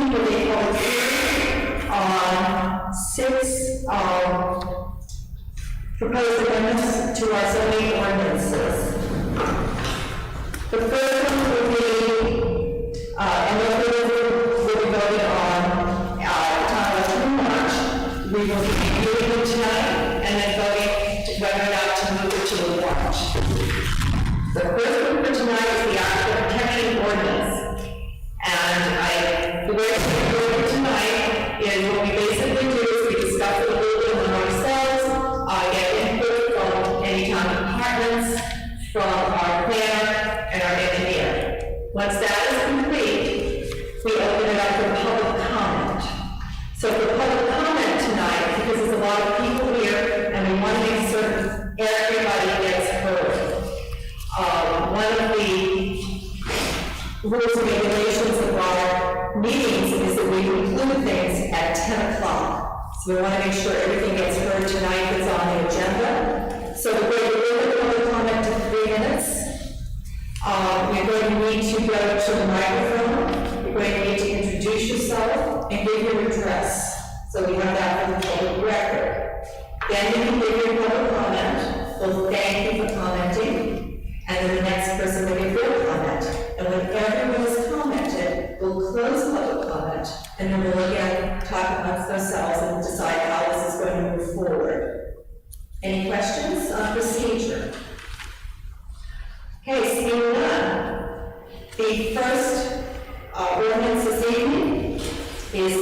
evening will be a public hearing on 6 proposed amendments to our zoning ordinances. The first one will be, and we'll be voted on time in March. We will be reviewing it tonight and then voting whether or not to move it to the warrant. The first one for tonight is the Aquifer Protection Ordinance. And the way it's going to do it tonight is what we basically do is we discuss it a little bit among ourselves, get input from any town departments, from our planner and our engineer. Once that is complete, we open it up for public comment. So for public comment tonight, because there's a lot of people here and we want to make certain everybody gets heard. One of the rules and regulations of our meetings is that we conclude things at 10 o'clock. So we want to make sure everything gets heard tonight that's on the agenda. So we're going to limit public comment to 3 minutes. You're going to need to go to the microphone. You're going to need to introduce yourself and give your address. So we have that for the public record. Then you can give your public comment. We'll thank you for commenting. And then the next person will give their comment. And when everyone has commented, we'll close public comment, and then we'll again talk amongst ourselves and decide how this is going to move forward. Any questions on procedure? Okay, seeing none. The first ordinance this evening is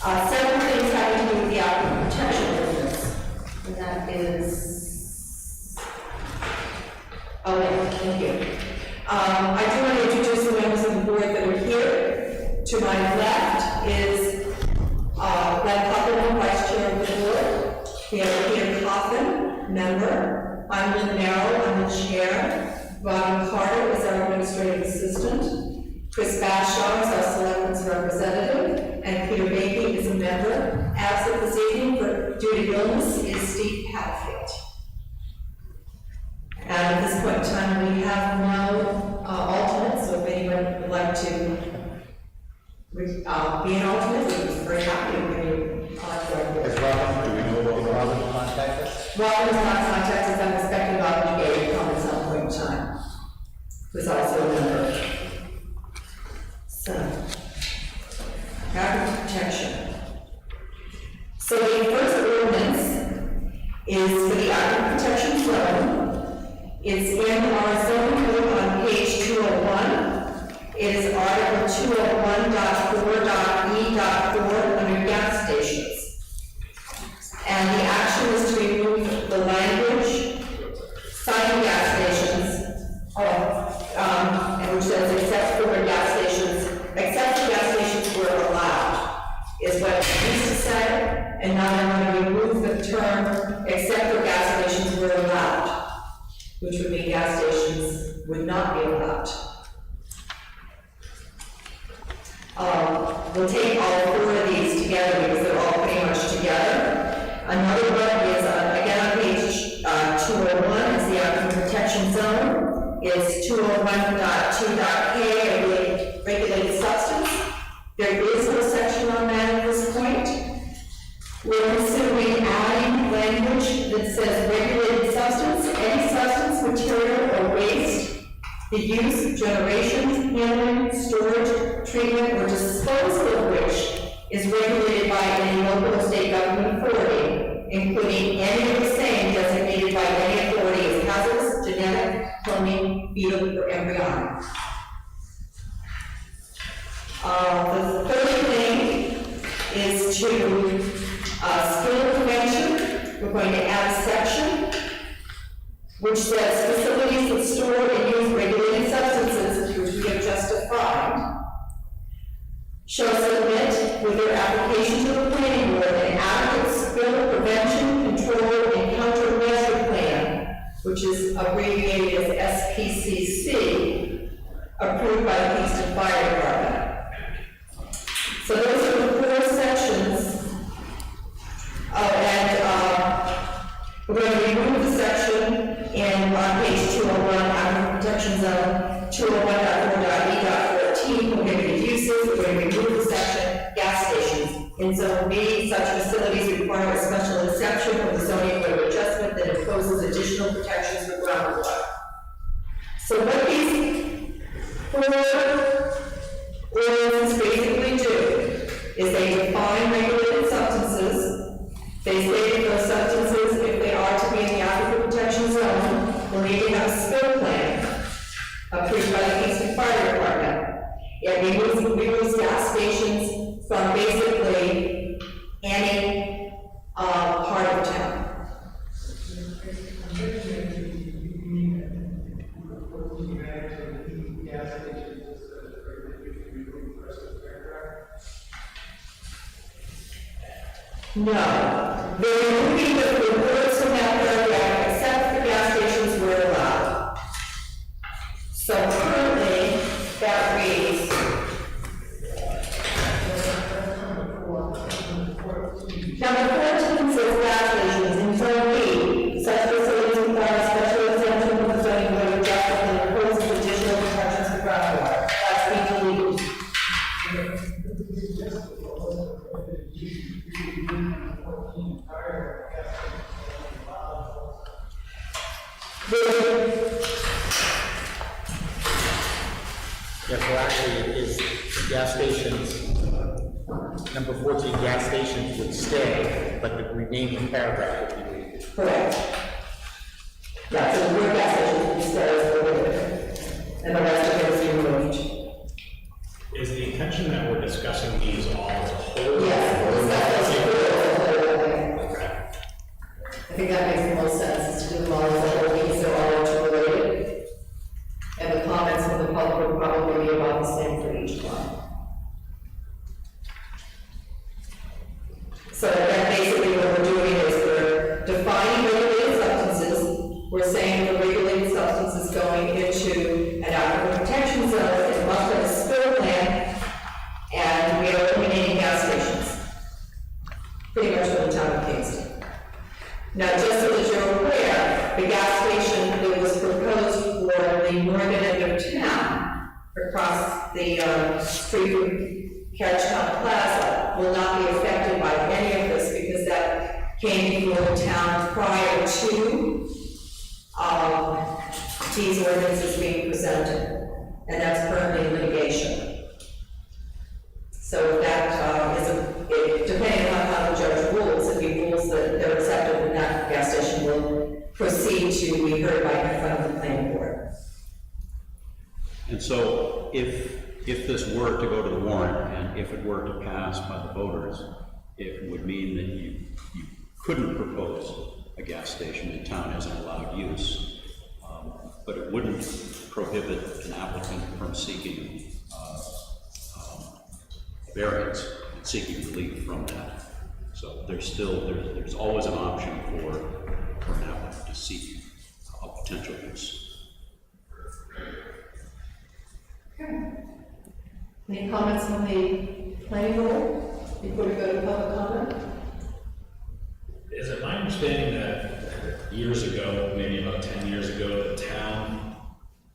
several things having to do with the Aquifer Protection Ordinance. And that is, thank you. I do want to introduce the members of the board that are here. To my left is Glenn Coffin, Vice Chair of the board. We have Peter Coffin, member. I'm Lynn Merrill, I'm the chair. Robin Carter is our administrative assistant. Chris Bashaw is our selectmen's representative. And Peter Baker is a member. Absent this evening due to illness is Steve Hatfield. And at this point in time, we have no alternates, so if anyone would like to be an alternate, we'd be very happy to bring you on board. As Robin, do we know about Robin contact us? Robin has not contacted us. I'm expecting Robin to get a comment at some point in time, who's also a member. So, Aquifer Protection. So the first ordinance is for the Aquifer Protection Zone. It's in our zoning code on page 201. It is Article 201.4.E.4 under gas stations. And the action is to remove the language citing gas stations, and which says except for gas stations were allowed, is what it used to say. And now I'm going to remove the term except for gas stations were allowed, which would mean gas stations would not be allowed. We'll take all 4 of these together because they're all pretty much together. Another one is, again on page 201, is the Aquifer Protection Zone. Is 201.2.K, a regulated substance. There is no section on that at this point. We're considering adding language that says regulated substance, any substance, material, or waste, the use, generation, handling, storage, treatment, or disposal of which is regulated by any local or state government authority, including any of the same designated by any authority as hazardous, genetic, cloning, fetal, or embryonic. The third thing is to spill prevention. We're going to add a section which says facilities that store and use regulated substances, which we have just defined, shall submit with their application to the planning board an adequate spill prevention, control, and countermeasure plan, which is abbreviated as SPCC, approved by the Kingston Fire Department. So those are the 4 sections. We're going to remove the section on page 201, Aquifer Protection Zone, 201.4.E.14, prohibited uses, In Zone B, such facilities require a special exception from the zoning code adjustment that imposes additional protections for groundwater. So what these four ordinances basically do is they define regulated substances. They say that those substances, if they are to be in the aquifer protection zone, will need to have a spill plan approved by the Kingston Fire Department. It removes gas stations from basically any part of town. No, they're removing the words from that paragraph except for gas stations were allowed. So currently, that reads, number 14 says gas stations in Zone B, such facilities require a special exemption from the zoning code adjustment that imposes additional protections for groundwater. That's being deleted. Yeah, so actually it is gas stations, number 14, gas stations would stay, but the remaining paragraph would be deleted. Correct. Yeah, so the word gas station stays prohibited, and the rest of it is removed. Is the intention that we're discussing these all as a whole? Okay. I think that makes the most sense, is to do them all as a whole, because they're all interrelated. And the comments from the public will probably be about the same for each one. So then basically what we're doing is we're defining regulated substances. We're saying the regulated substance is going into an aquifer protection zone, it must have a spill plan, and we are eliminating gas stations. Pretty much for the town of Kingston. Now, just so that you're aware, the gas station that was proposed for the northern end of town, across the street from Carriage Town Plaza, will not be affected by any of this because that came before the town prior to these ordinances being presented, and that's currently in litigation. So that depending on how the judge rules, if he rules that they're accepted, then that gas station will proceed to be heard by in front of the planning board. And so if this were to go to the warrant, and if it were to pass by the voters, it would mean that you couldn't propose a gas station in town as an allowed use, but it wouldn't prohibit an applicant from seeking variance, seeking relief from that. So there's always an option for an applicant to seek a potential use. Okay. Any comments from the planning board before we go to public comment? Is it my understanding that years ago, maybe about 10 years ago, the town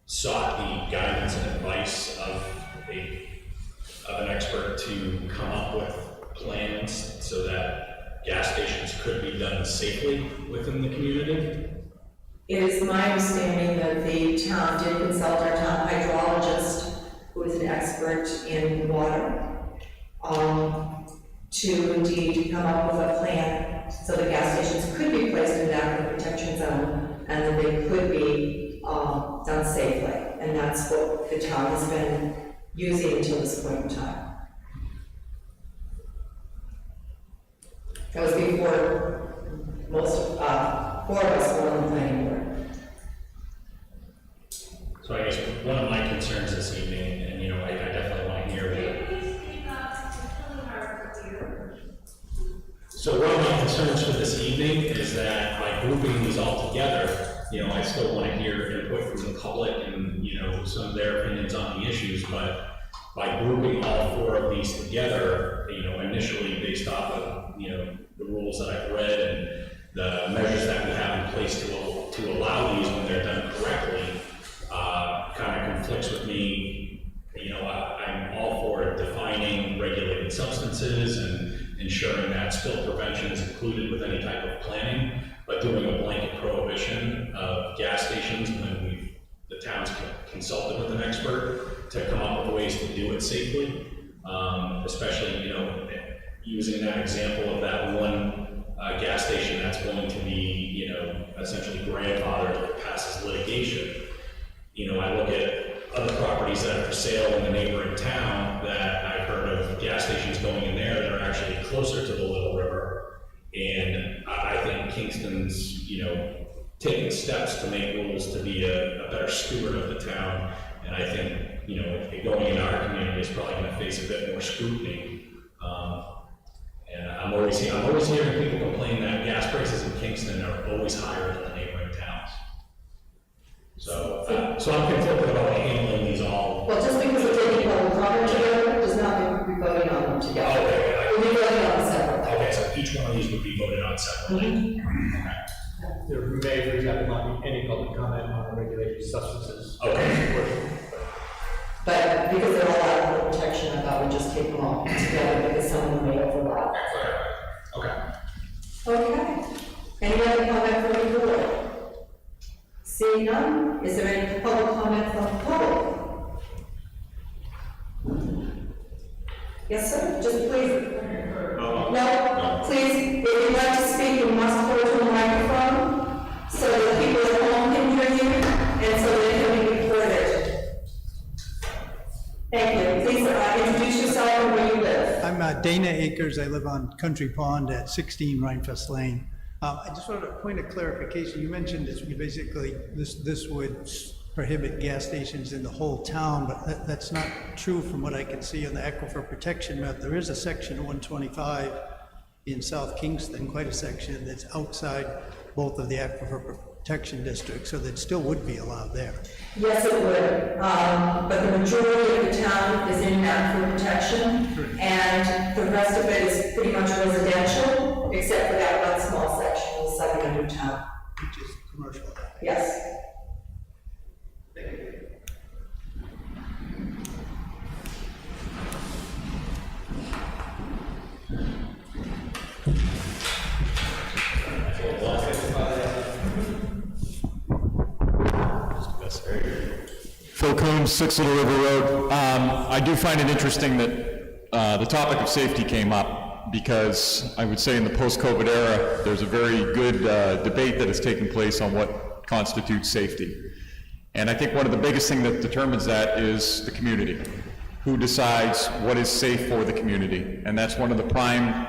sought the guidance and advice of an expert to come up with plans so that gas stations could be done safely within the community? It is my understanding that the town did consult our town hydrologist, who is an expert in water, to indeed come up with a plan so the gas stations could be placed in that protection zone and that they could be done safely. And that's what the town has been using until this point in time. That was before four of us were on the planning board. So I guess one of my concerns this evening, and I definitely want to hear it. So one of my concerns for this evening is that by grouping these all together, I still want to hear input from the public and, some of their opinions on the issues, but by grouping all four of these together, initially based off of, the rules that I've read and the measures that we have in place to allow these when they're done correctly, kind of conflicts with me. I'm all for defining regulated substances and ensuring that spill prevention is included with any type of planning, but doing a blanket prohibition of gas stations when the town's consulted with an expert to come up with ways to do it safely. Especially, you know, using that example of that one gas station that's going to be, you know, essentially grandfathered if it passes litigation. You know, I look at other properties that are for sale in the neighboring town that I've heard of gas stations going in there that are actually closer to the Little River. And I think Kingston's, you know, taking steps to make rules to be a better steward of the town. And I think, you know, going in our community is probably going to face a bit more scrutiny. And I'm always hearing people complain that gas prices in Kingston are always higher than the neighboring towns. So I'm conflicted about handling these all. Well, just because we're taking public comment together does not mean we're voting on them together. Okay. We'll be voting on them separately. Okay, so each one of these would be voted on separately. Okay. There may, for example, not be any public comment on regulated substances. Okay. But because they're all out of protection, I thought we'd just take them all together because some of them may overlap. Okay. Okay. Any other comment from the board? Seeing none, is there any public comment from the public? Yes, sir, just please. No, please, if you'd like to speak, you must go to the microphone so that people at home can hear you and so they can be recorded. Thank you. Please introduce yourself and where you live. I'm Dana Akers. I live on Country Pond at 16 Rhinefest Lane. I just wanted a point of clarification. You mentioned this, this would prohibit gas stations in the whole town, but that's not true from what I can see on the aquifer protection map. There is a section 125 in South Kingston, quite a section that's outside both of the aquifer protection districts, so that still would be allowed there. Yes, it would, but the majority of the town is in aquifer protection, and the rest of it is pretty much residential, except for that one small section in the southern end of town. Which is commercial. Yes. Phil Coombs, 6 Little River Road. I do find it interesting that the topic of safety came up because I would say in the post-COVID era, there's a very good debate that has taken place on what constitutes safety. And I think one of the biggest things that determines that is the community. Who decides what is safe for the community? And that's one of the prime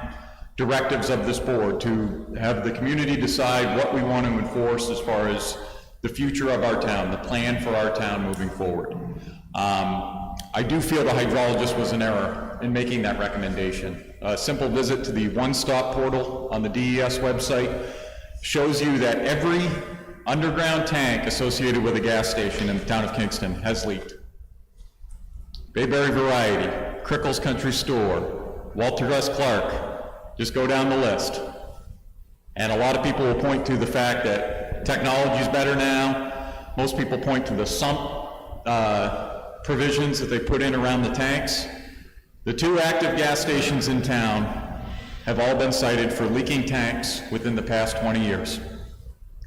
directives of this board, to have the community decide what we want to enforce as far as the future of our town, the plan for our town moving forward. I do feel the hydrologist was in error in making that recommendation. A simple visit to the one-stop portal on the DES website shows you that every underground tank associated with a gas station in the town of Kingston has leaked. Bayberry Variety, Crickle's Country Store, Walter S. Clark, just go down the list. And a lot of people will point to the fact that technology is better now. Most people point to the sump provisions that they put in around the tanks. The 2 active gas stations in town have all been cited for leaking tanks within the past 20 years.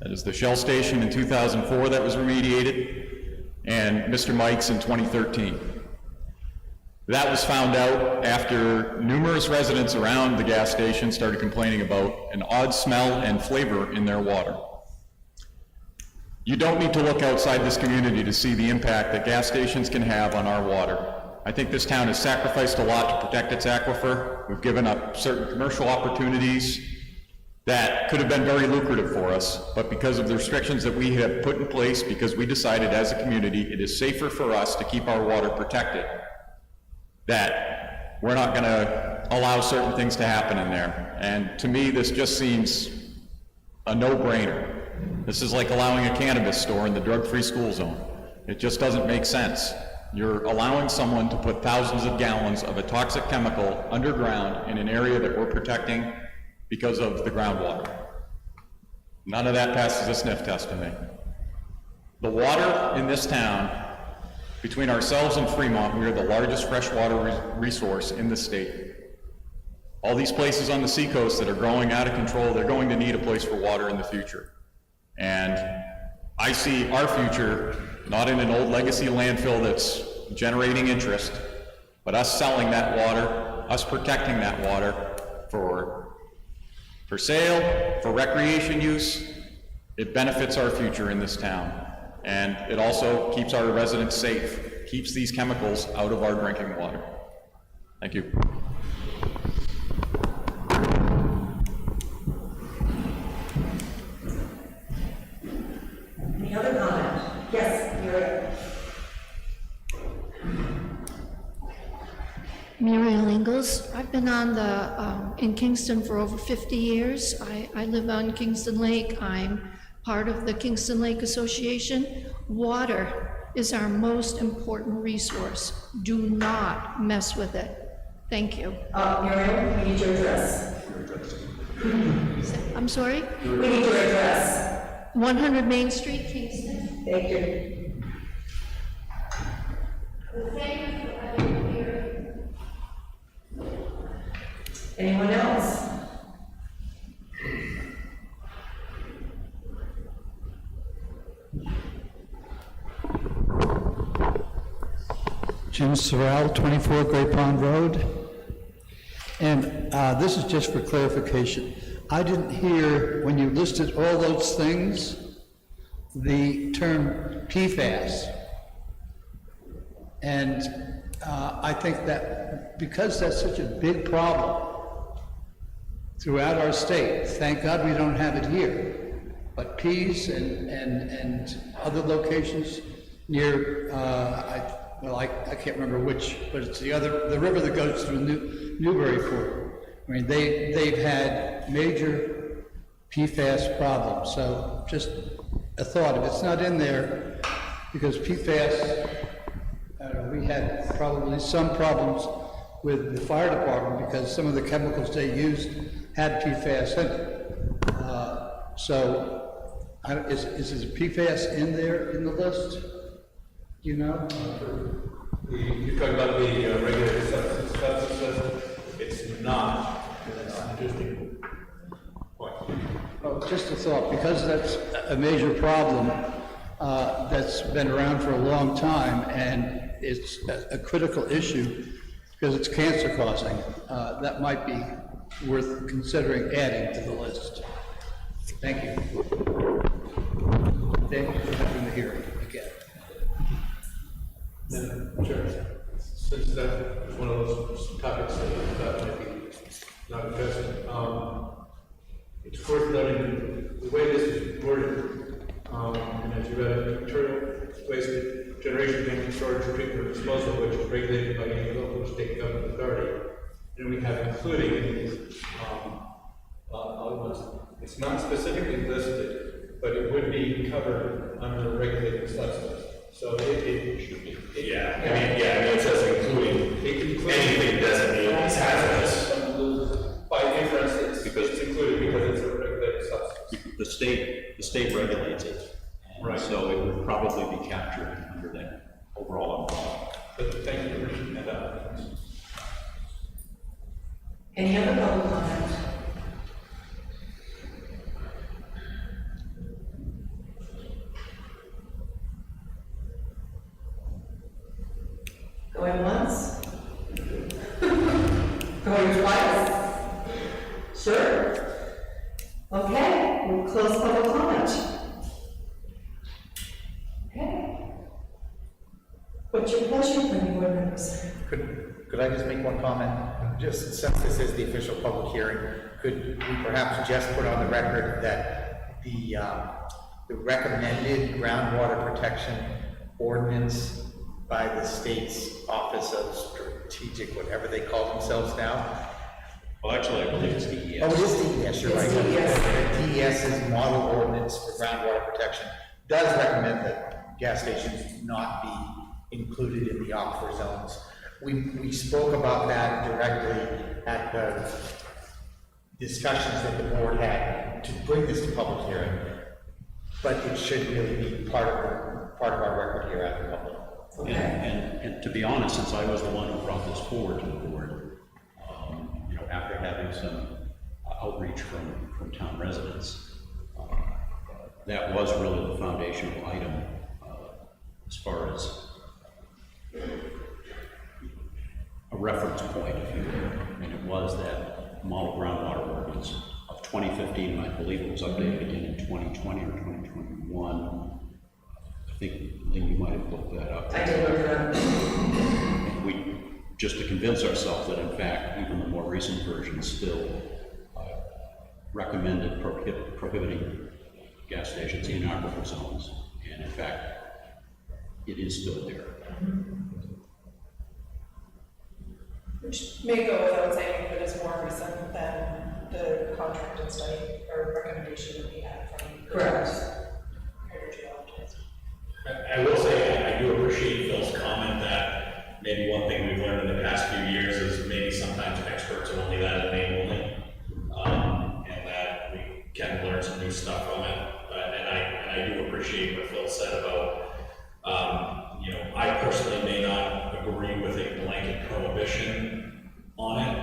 That is the Shell station in 2004 that was remediated, and Mr. Mike's in 2013. That was found out after numerous residents around the gas station started complaining about an odd smell and flavor in their water. You don't need to look outside this community to see the impact that gas stations can have on our water. I think this town has sacrificed a lot to protect its aquifer. We've given up certain commercial opportunities that could have been very lucrative for us, but because of the restrictions that we have put in place, because we decided as a community it is safer for us to keep our water protected, that we're not going to allow certain things to happen in there. And to me, this just seems a no-brainer. This is like allowing a cannabis store in the drug-free school zone. It just doesn't make sense. You're allowing someone to put thousands of gallons of a toxic chemical underground in an area that we're protecting because of the groundwater. None of that passes a sniff test to me. The water in this town, between ourselves and Fremont, we are the largest freshwater resource in the state. All these places on the seacoast that are growing out of control, they're going to need a place for water in the future. And I see our future not in an old legacy landfill that's generating interest, but us selling that water, us protecting that water for sale, for recreation use. It benefits our future in this town. And it also keeps our residents safe, keeps these chemicals out of our drinking water. Thank you. Any other comment? Yes, Muriel. Muriel Ingalls. I've been on the, in Kingston for over 50 years. I live on Kingston Lake. I'm part of the Kingston Lake Association. Water is our most important resource. Do not mess with it. Thank you. Muriel, we need your address. I'm sorry? We need your address. 100 Main Street, Kingston. Thank you. Thank you for having me here. Anyone else? Jim Sorrell, 24 Great Pond Road. And this is just for clarification. I didn't hear, when you listed all those things, the term PFAS. And I think that because that's such a big problem throughout our state, thank God we don't have it here, but Pease and other locations near, I can't remember which, but it's the river that goes through Newburyport. I mean, they've had major PFAS problems. So just a thought, if it's not in there, because PFAS, we had probably some problems with the fire department because some of the chemicals they used had PFAS in it. Is PFAS in there in the list? You know? You're talking about the regulated substances. It's not. That's an interesting point. Oh, just a thought, because that's a major problem that's been around for a long time, and it's a critical issue because it's cancer causing. That might be worth considering adding to the list. Thank you. Thank you for having the hearing again. Madam Chair, since that was one of those topics that might be not addressed, it's worth noting the way this is worded, and as you read it, material waste generation, management, storage, treatment, or disposal, which is regulated by any local or state government authority. And we have including, it's not specifically listed, but it would be covered under regulated substance. So it should be. It says including anything designated as hazardous. By inference, it's included because it's a regulated substance. The state regulates it. And Right. so it would probably be captured under that overall umbrella. But thank you for bringing that up. Any other public comment? Going once? Going twice? Sure. Okay, we'll close public comment. Okay. What's your pleasure, planning board members? Could I just make one comment? Just since this is the official public hearing, could we perhaps just put on the record that the recommended groundwater protection ordinance by the state's Office of Strategic, whatever they call themselves now? Well, actually, I believe it's DES. Oh, it is DES, you're right. It's The DES's model ordinance for groundwater protection does recommend that gas stations not be included in the aquifer zones. We spoke about that directly at the discussions that the board had to bring this to public hearing, but it should really be part of our record here at the public. And to be honest, since I was the one who brought this forward to the board, after having outreach from town residents. That was really the foundational item as far as a reference point, if you will. And it was that model groundwater ordinance of 2015, and I believe it was updated again in 2020 or 2021. I think, Lynn, you might have looked that up. I did look it up. And we, just to convince ourselves that in fact, even the more recent version still recommended prohibiting gas stations in aquifer zones. And in fact, it is still there. Which may go without saying, but is more recent than the contracted study or recommendation that we had from the Correct. hydrogeologist. I will say, I do appreciate Phil's comment that maybe one thing we've learned in the past few years is maybe sometimes experts are only that in name only. And that we can learn some new stuff from it. And I do appreciate what Phil said about, you know, I personally may not agree with a blanket prohibition on it,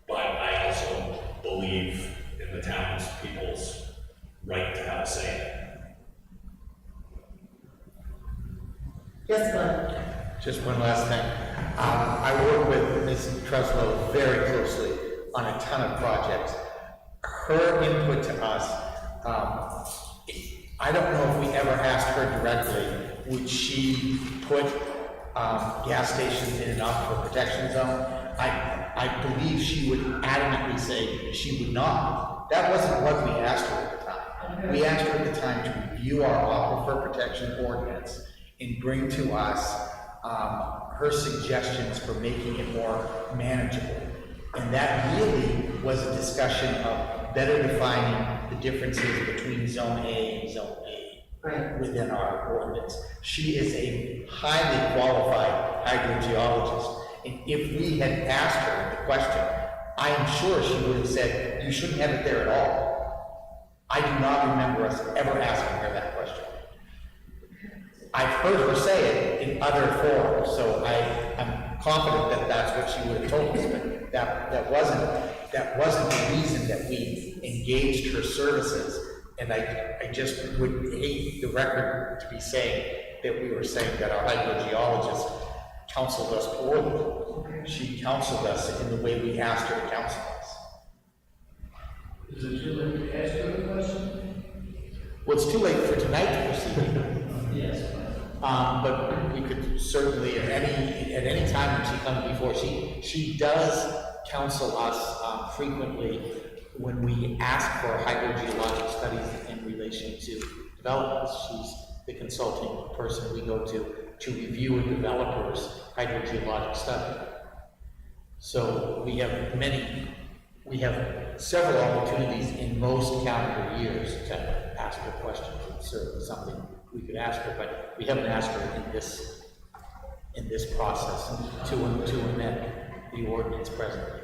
but I also believe in the town's people's right to have a say in it. Yes, Glenn? Just one last thing. I work with Ms. Treslow very closely on a ton of projects. Her input to us, I don't know if we ever asked her directly, would she put gas stations in an aquifer protection zone? I believe she would adamantly say she would not. That wasn't what we asked her at the time. We asked her at the time to review our aquifer protection ordinance and bring to us her suggestions for making it more manageable. And that really was a discussion of better defining the differences between Zone A and Zone B within our ordinance. She is a highly qualified hydrogeologist, and if we had asked her the question, I am sure she would have said, you shouldn't have it there at all. I do not remember us ever asking her that question. I've heard her say it in other forums, so I'm confident that that's what she would have told us, but that wasn't the reason that we engaged her services. And I just would hate the record to be saying that we were saying that our hydrogeologist counseled us poorly. She counseled us in the way we asked her to counsel us. Is it too late to ask you a question? Well, it's too late for tonight to proceed. Yes. But we could certainly, at any time when she comes before, she does counsel us frequently when we ask for hydrogeologic studies in relation to developments. She's the consulting person we go to review a developer's hydrogeologic study. So we have several opportunities in most calendar years to ask her questions. It's certainly something we could ask her, but we haven't asked her in this process to amend the ordinance presently.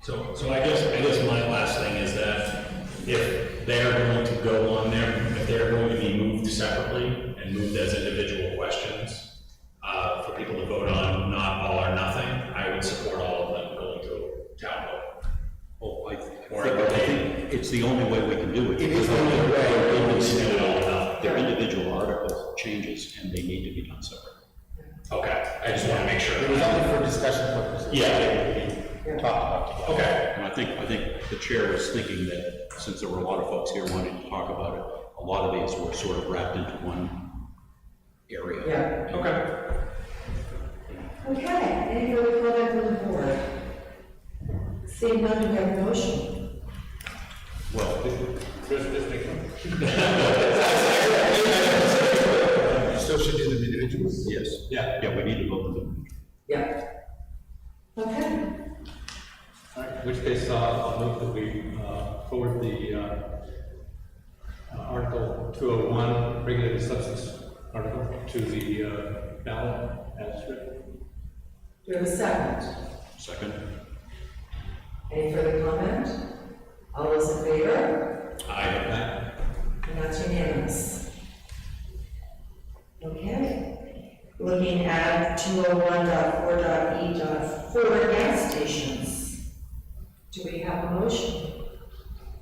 So I guess my last thing is that if they're going to go on there, if they're going to be moved separately and moved as individual questions for people to vote on, not all or nothing, I would support all of them going to town vote. Oh, I think it's the only way we can do it. It is the only way. They're individual article changes, and they need to be done separately. Okay, I just want to make sure. It was only for discussion purposes. Yeah. We talked about together. Okay. And I think the chair was thinking that since there were a lot of folks here wanting to talk about it, a lot of these were sort of wrapped into one area. Yeah. Okay. Okay, any further comment from the board? Seeing none, do we have a motion? Well, Just make one. You still should do them individually. yes. Yeah, we need to vote them. Yeah. Okay. All right, in which case, I'll move that we forward the Article 201, regulated substance article, to the ballot as written. Do we have a second? Second. Any further comment? All those in favor? Aye. And that's unanimous. Okay. Looking at 201.4.E.4 gas stations. Do we have a a motion?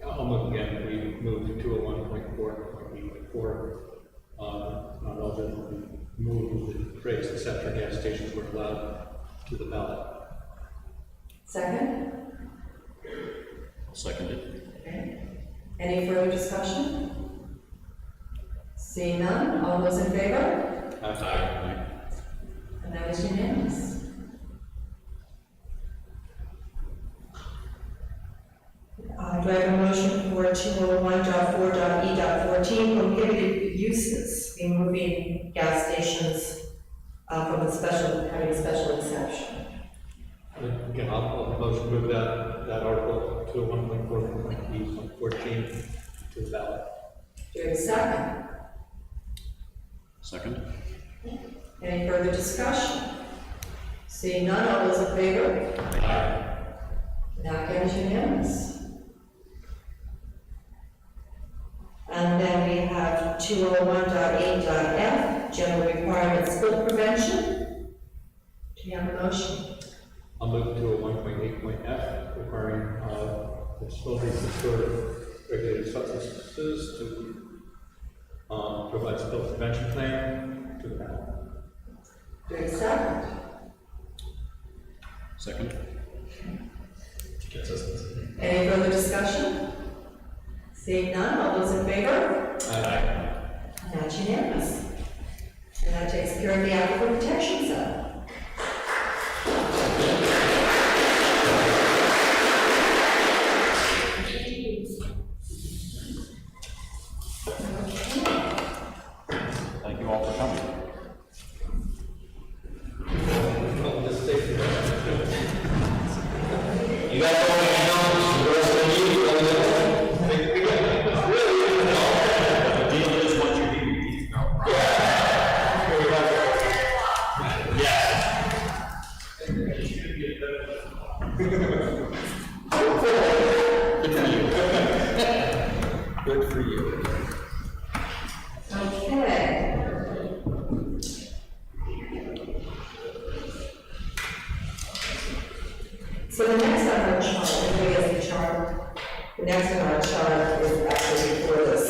I'll move again, we move to 201.4.B.4. Not all that we move the phrase except for gas stations were allowed to the ballot. Second? Seconded. Okay. Any further discussion? Seeing none, all those in favor? Aye. And that is unanimous. Do I have a motion for 201.4.E.14, prohibited uses, removing gas stations from the special, having a special exception? Again, I'll motion move that article 201.4.B.14 to the ballot. Do we have a second? Second. Any further discussion? Seeing none, all those in favor? Aye. That carries unanimous. And then we have 201.8.f, general requirements spill prevention. Do you have a motion? I'll move to 1.8.f, requiring the facilities to store regulated substances to provide spill prevention plan to the ballot. Do we have a second? Second. Any further discussion? Seeing none, all those in favor? Aye. And that's unanimous. And that takes care of the aquifer protection zone. Thank you all for coming. You got all the announcements for the rest of the meeting, don't you? The deal is what you need. Good for you. Okay. So the next on our chart, everybody has the chart. The next on our chart is actually before this.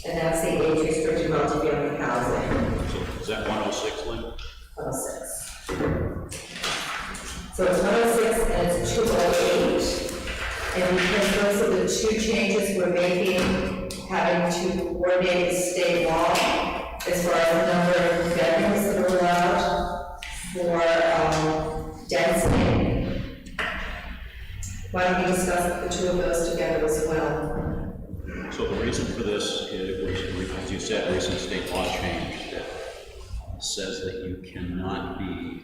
And that's the age restricted multifamily housing, So is that 106, Lynn? 106. So it's 106 and it's 208. And because those are the two changes we're making, having to coordinate the state law as far as the number of bedrooms that are allowed for density. Why don't we discuss the two of those together as well? So the reason for this was, as you said, recent state law change that says that you cannot be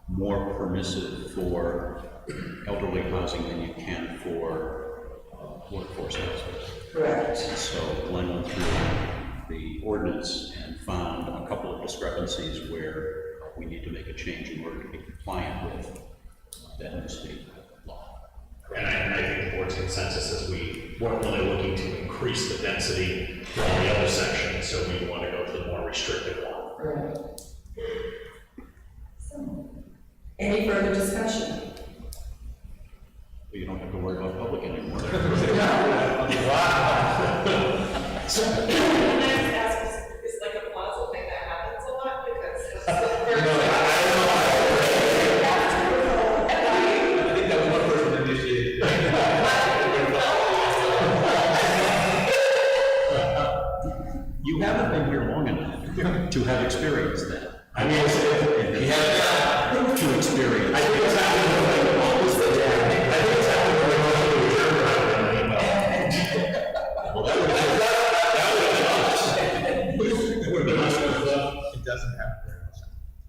more permissive for elderly housing than you can for workforce housing. Correct. So Glenn went through the ordinance and found a couple of discrepancies where we need to make a change in order to be compliant with that new state law. And I think the board's consensus is we weren't really looking to increase the density for all the other sections, so we want to go to the more restrictive one. Right. So, any further discussion? You don't have to worry about public anymore. Can I just ask, is like a plaza thing that happens a lot? Because it's the first. I think that was one person that initiated. You haven't been here long enough to have experienced that. I mean, you have To experience. I think it's happening with like almost the day. I think it's happening with like most of the turnaround. Well, that would have been us. It doesn't happen very much.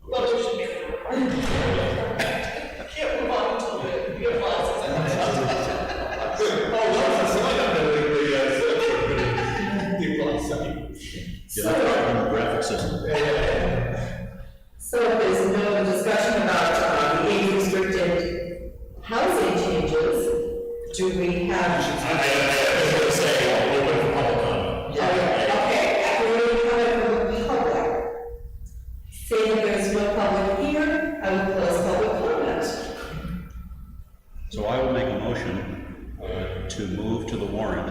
Well, we should make it a requirement. Can't move on until the plazas. Yeah, that's the graphic system. So if there's no discussion about the age restricted housing changes, do we have? I was going to say, open for public comment. Okay, after we comment from the public, say that there's no public here, I will close public comment. So I will make a motion to move to the warrant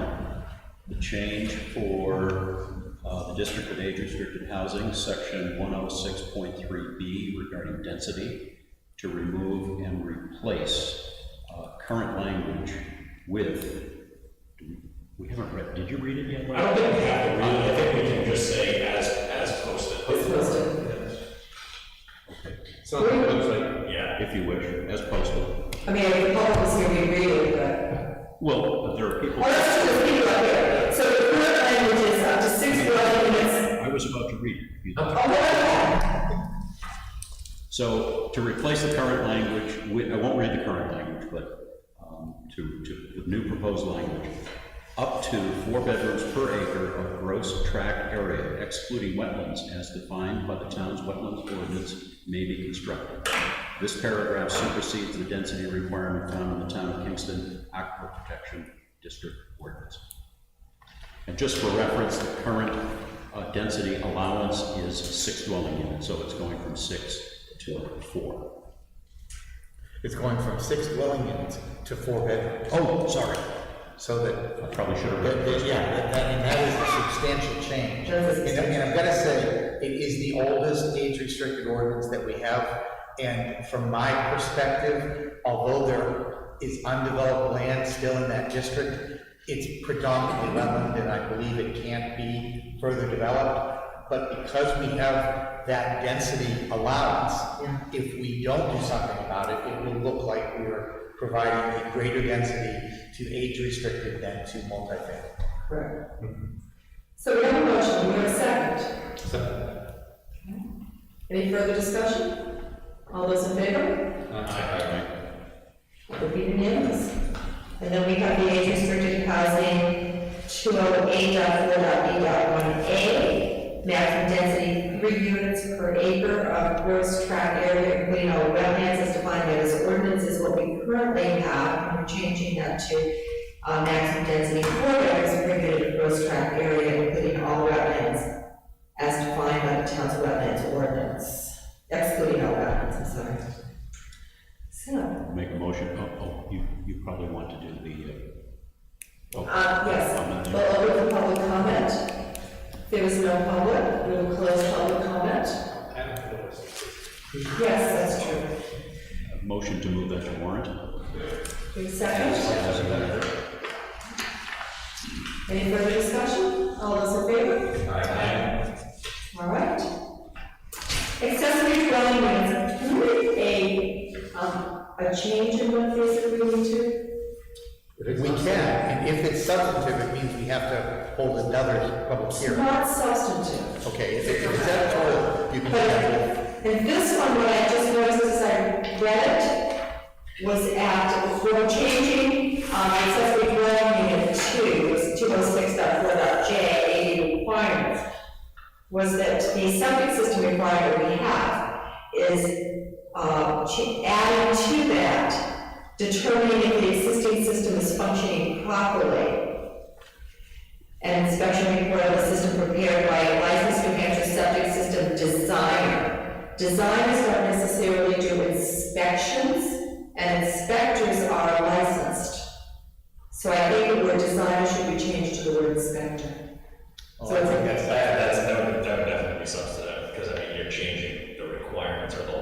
the change for the District of Age Restricted Housing, section 106.3B regarding density, to remove and replace current language with, we haven't read, did you read it yet? I don't think we have to read it, I think we can just say as posted. It's posted. Okay. It's on the website. Yeah. If you wish, as posted. I mean, if the public was here, we'd read it, but. Well, there are people. Oh, that's true, there's people up here. So the current language is up to 6 dwelling units. I was about to read it. If you- Oh, okay. So to replace the current language, I won't read the current language, but to the new proposed language, up to 4 bedrooms per acre of gross tract area, excluding wetlands, as defined by the town's wetlands ordinance, may be constructed. This paragraph supersedes the density requirement found in the town of Kingston Aquifer Protection District ordinance. And just for reference, the current density allowance is 6 dwelling units, so it's going from 6 to 4. It's going from 6 dwelling units to 4 bedrooms. Oh, sorry. So that, I probably should have read it. yeah, that is a substantial change. And I've got to say, it is the oldest age-restricted ordinance that we have. And from my perspective, although there is undeveloped land still in that district, it's predominantly wetland, and I believe it can't be further developed. But because we have that density allowance, if we don't do something about it, it will look like we're providing a greater density to age-restricted than to multifamily. Correct. So we have a motion, we have a second. Any further discussion? All those in favor? Aye. Would be unanimous. And then we have the age restricted housing 208.4.B.1A, maximum density 3 units per acre of gross tract area, including all wetlands as defined by this ordinance, is what we currently have, and we're changing that to maximum density 4 acres per unit of gross tract area, including all wetlands as defined by the town's wetlands ordinance, excluding all wetlands, I'm sorry. So. Make a motion. You probably want to do the. Yes, comment there. we'll open for public comment. If there is no public, we will close public comment. Yes, that's true. Motion to move that to warrant. Wait a second. As amended. Any further discussion? All those in favor? Aye. All right. Accessory dwelling units, can we make a change in what this agreement to? We can, and if it's substantive, it means we have to hold another public It's hearing. not substantive. Okay, if it's editorial, you can. But in this one, what I just noticed as I read it, was at, we're changing, accessory dwelling unit 2, was 206.4.J, requirements, was that the septic system requirement we have is adding to that, determining if the existing system is functioning properly. An inspection report of the system prepared by a licensed New Hampshire septic system designer. Designers don't necessarily do inspections, and inspectors are licensed. So I think the word designer should be changed to the word inspector. So it's That would definitely be substantive, because I mean, you're changing the requirements or the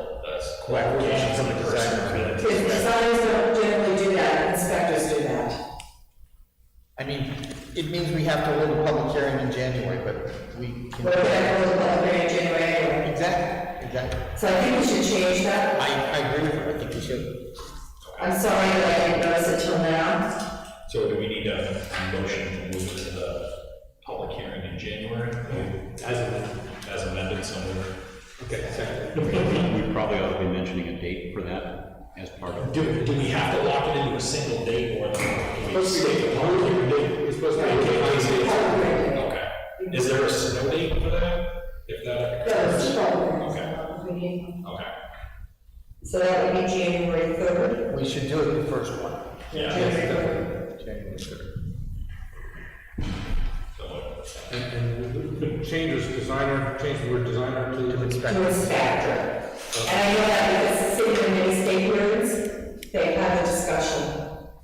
qualifications of the person. because designers don't generally do that, inspectors do that. I mean, it means we have to hold a public hearing in January, but we can. We're going to hold a public hearing in January anyway. Exactly. So I think we should change that. I agree with you, I think we should. I'm sorry that I didn't notice it till now. So do we need a motion to move it to the public hearing in January? As amended somewhere? Okay, second. Do We probably ought to be mentioning a date for that as part of. we have to lock it into a single date, or can we state the public hearing date? It's supposed to be. Okay. Is there a snow date for that? If that occurs? Okay. Okay. So that would be January 3rd. We should do it the first one. Yeah. January 3rd. And change the word designer to To inspector. And I know that because the city committee state hearings, they had a discussion,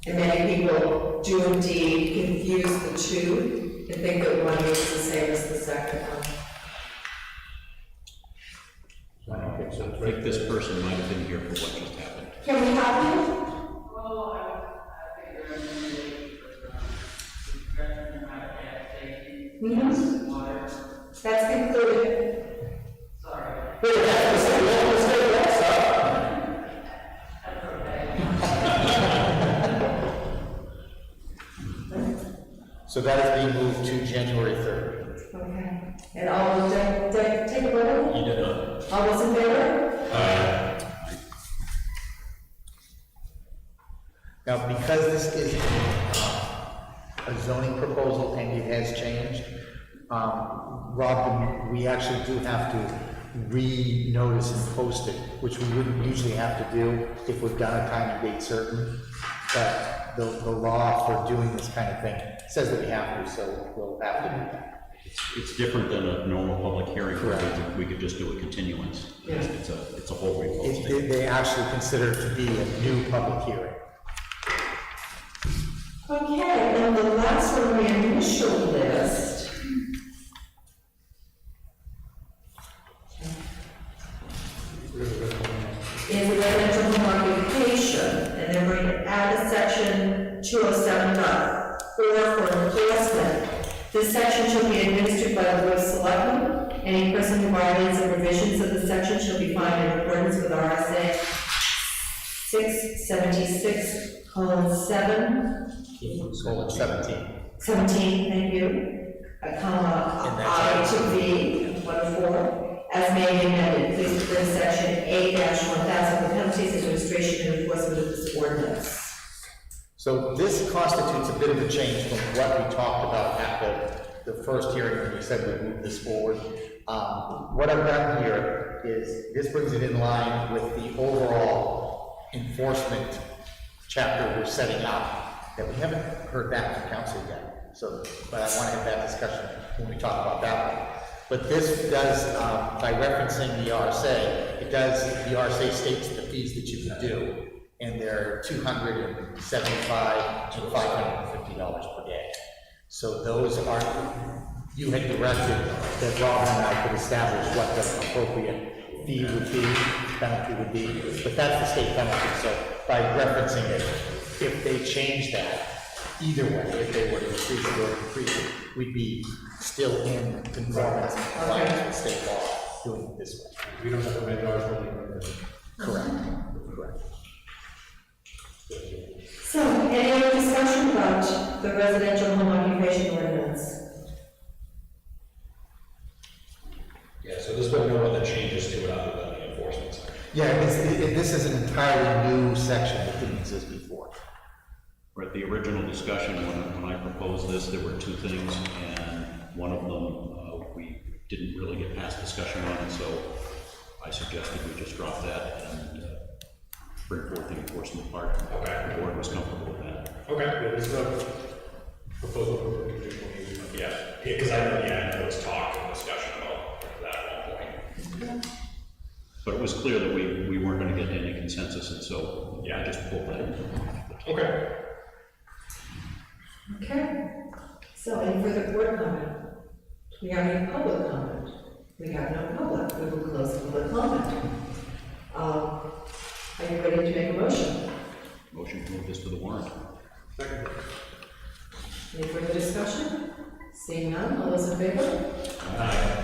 And many people do indeed confuse the two and think that one is the same as the second one. I think this person might have been here for what just happened. Can we have you? That's included. So that is being moved to January 3rd. Okay. And all those, take a vote? You did not. All those in favor? Now, because this is a zoning proposal and it has changed, Rob, we actually do have to re-notice and post it, which we wouldn't usually have to do if we've done a time and date certain. But the law for doing this kind of thing says that we have to, so we'll have to do that. It's different than a normal public hearing, where Correct. we could just do a continuance. It's a whole It, reposting. they actually consider it to be a new public hearing. Okay, and the last one on the initial list. Is a residential home occupation, and they're going to add a section 207.4 for enforcement. This section shall be administered by the Board of Selectmen. Any person who violates the provisions of the section shall be fined in accordance with RSA 676:7. Colon 17. 17, thank you. Comma, And that's I to V, 1-4, as may be amended, please refer to section 8-1000, the penalties, administration, and enforcement of this ordinance. So this constitutes a bit of a change from what we talked about at the first hearing when we said we'd move this forward. What I've done here is, this brings it in line with the overall enforcement chapter we're setting up, that we haven't heard back from council yet. So, but I want to have that discussion when we talk about that one. But this does, by referencing the RSA, it does, the RSA states the fees that you can do, and they're $275 to $550 per day. So those are, you had directed that Rob and I could establish what the appropriate fee would be, penalty would be, but that's the state penalty. So by referencing it, if they change that, either way, if they were to increase it or decrease it, we'd be still in conformance and compliance with state law doing it this way. We don't have to make ours only. Correct. Correct. So, any other discussion about the residential home occupation ordinance? Yeah, so there's been no other changes to it other than the enforcement section. Yeah, this is an entirely new section that didn't exist before. We're at the original discussion, when I proposed this, there were two things, and one of them, we didn't really get past discussion on, and so I suggested we just drop that and bring forth the enforcement part. Okay. The board was comfortable with that. Okay. Yeah, there's no proposal for a conditional use. Yeah, because I know there was talk and discussion about that at one point. But it was clear that we weren't gonna get any consensus, and so Yeah. I just pulled that. Okay. Okay. So, any further board comment? We have any public comment? We have no public. We will close public comment. Are you ready to make a motion? Motion to move this to the warrant. Second. Any further discussion? Seeing none, all those in favor? Aye.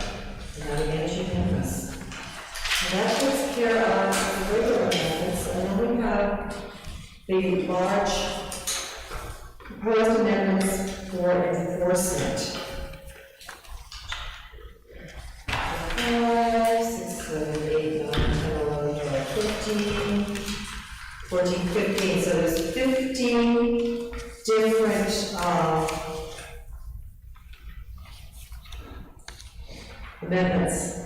That again is unanimous. And that takes care of the regular amendments, and then we have the large proposed amendments for enforcement. 5, 6, 7, 8, 9, 10, 11, 12, 15, 14, 15. So there's 15 different amendments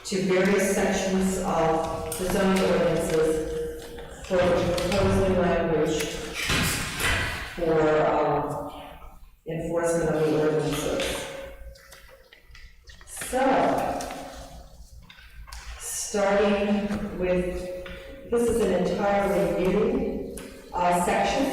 to various sections of the zoning ordinances for proposed new language for enforcement of the ordinances. So, starting with, this is an entirely new section,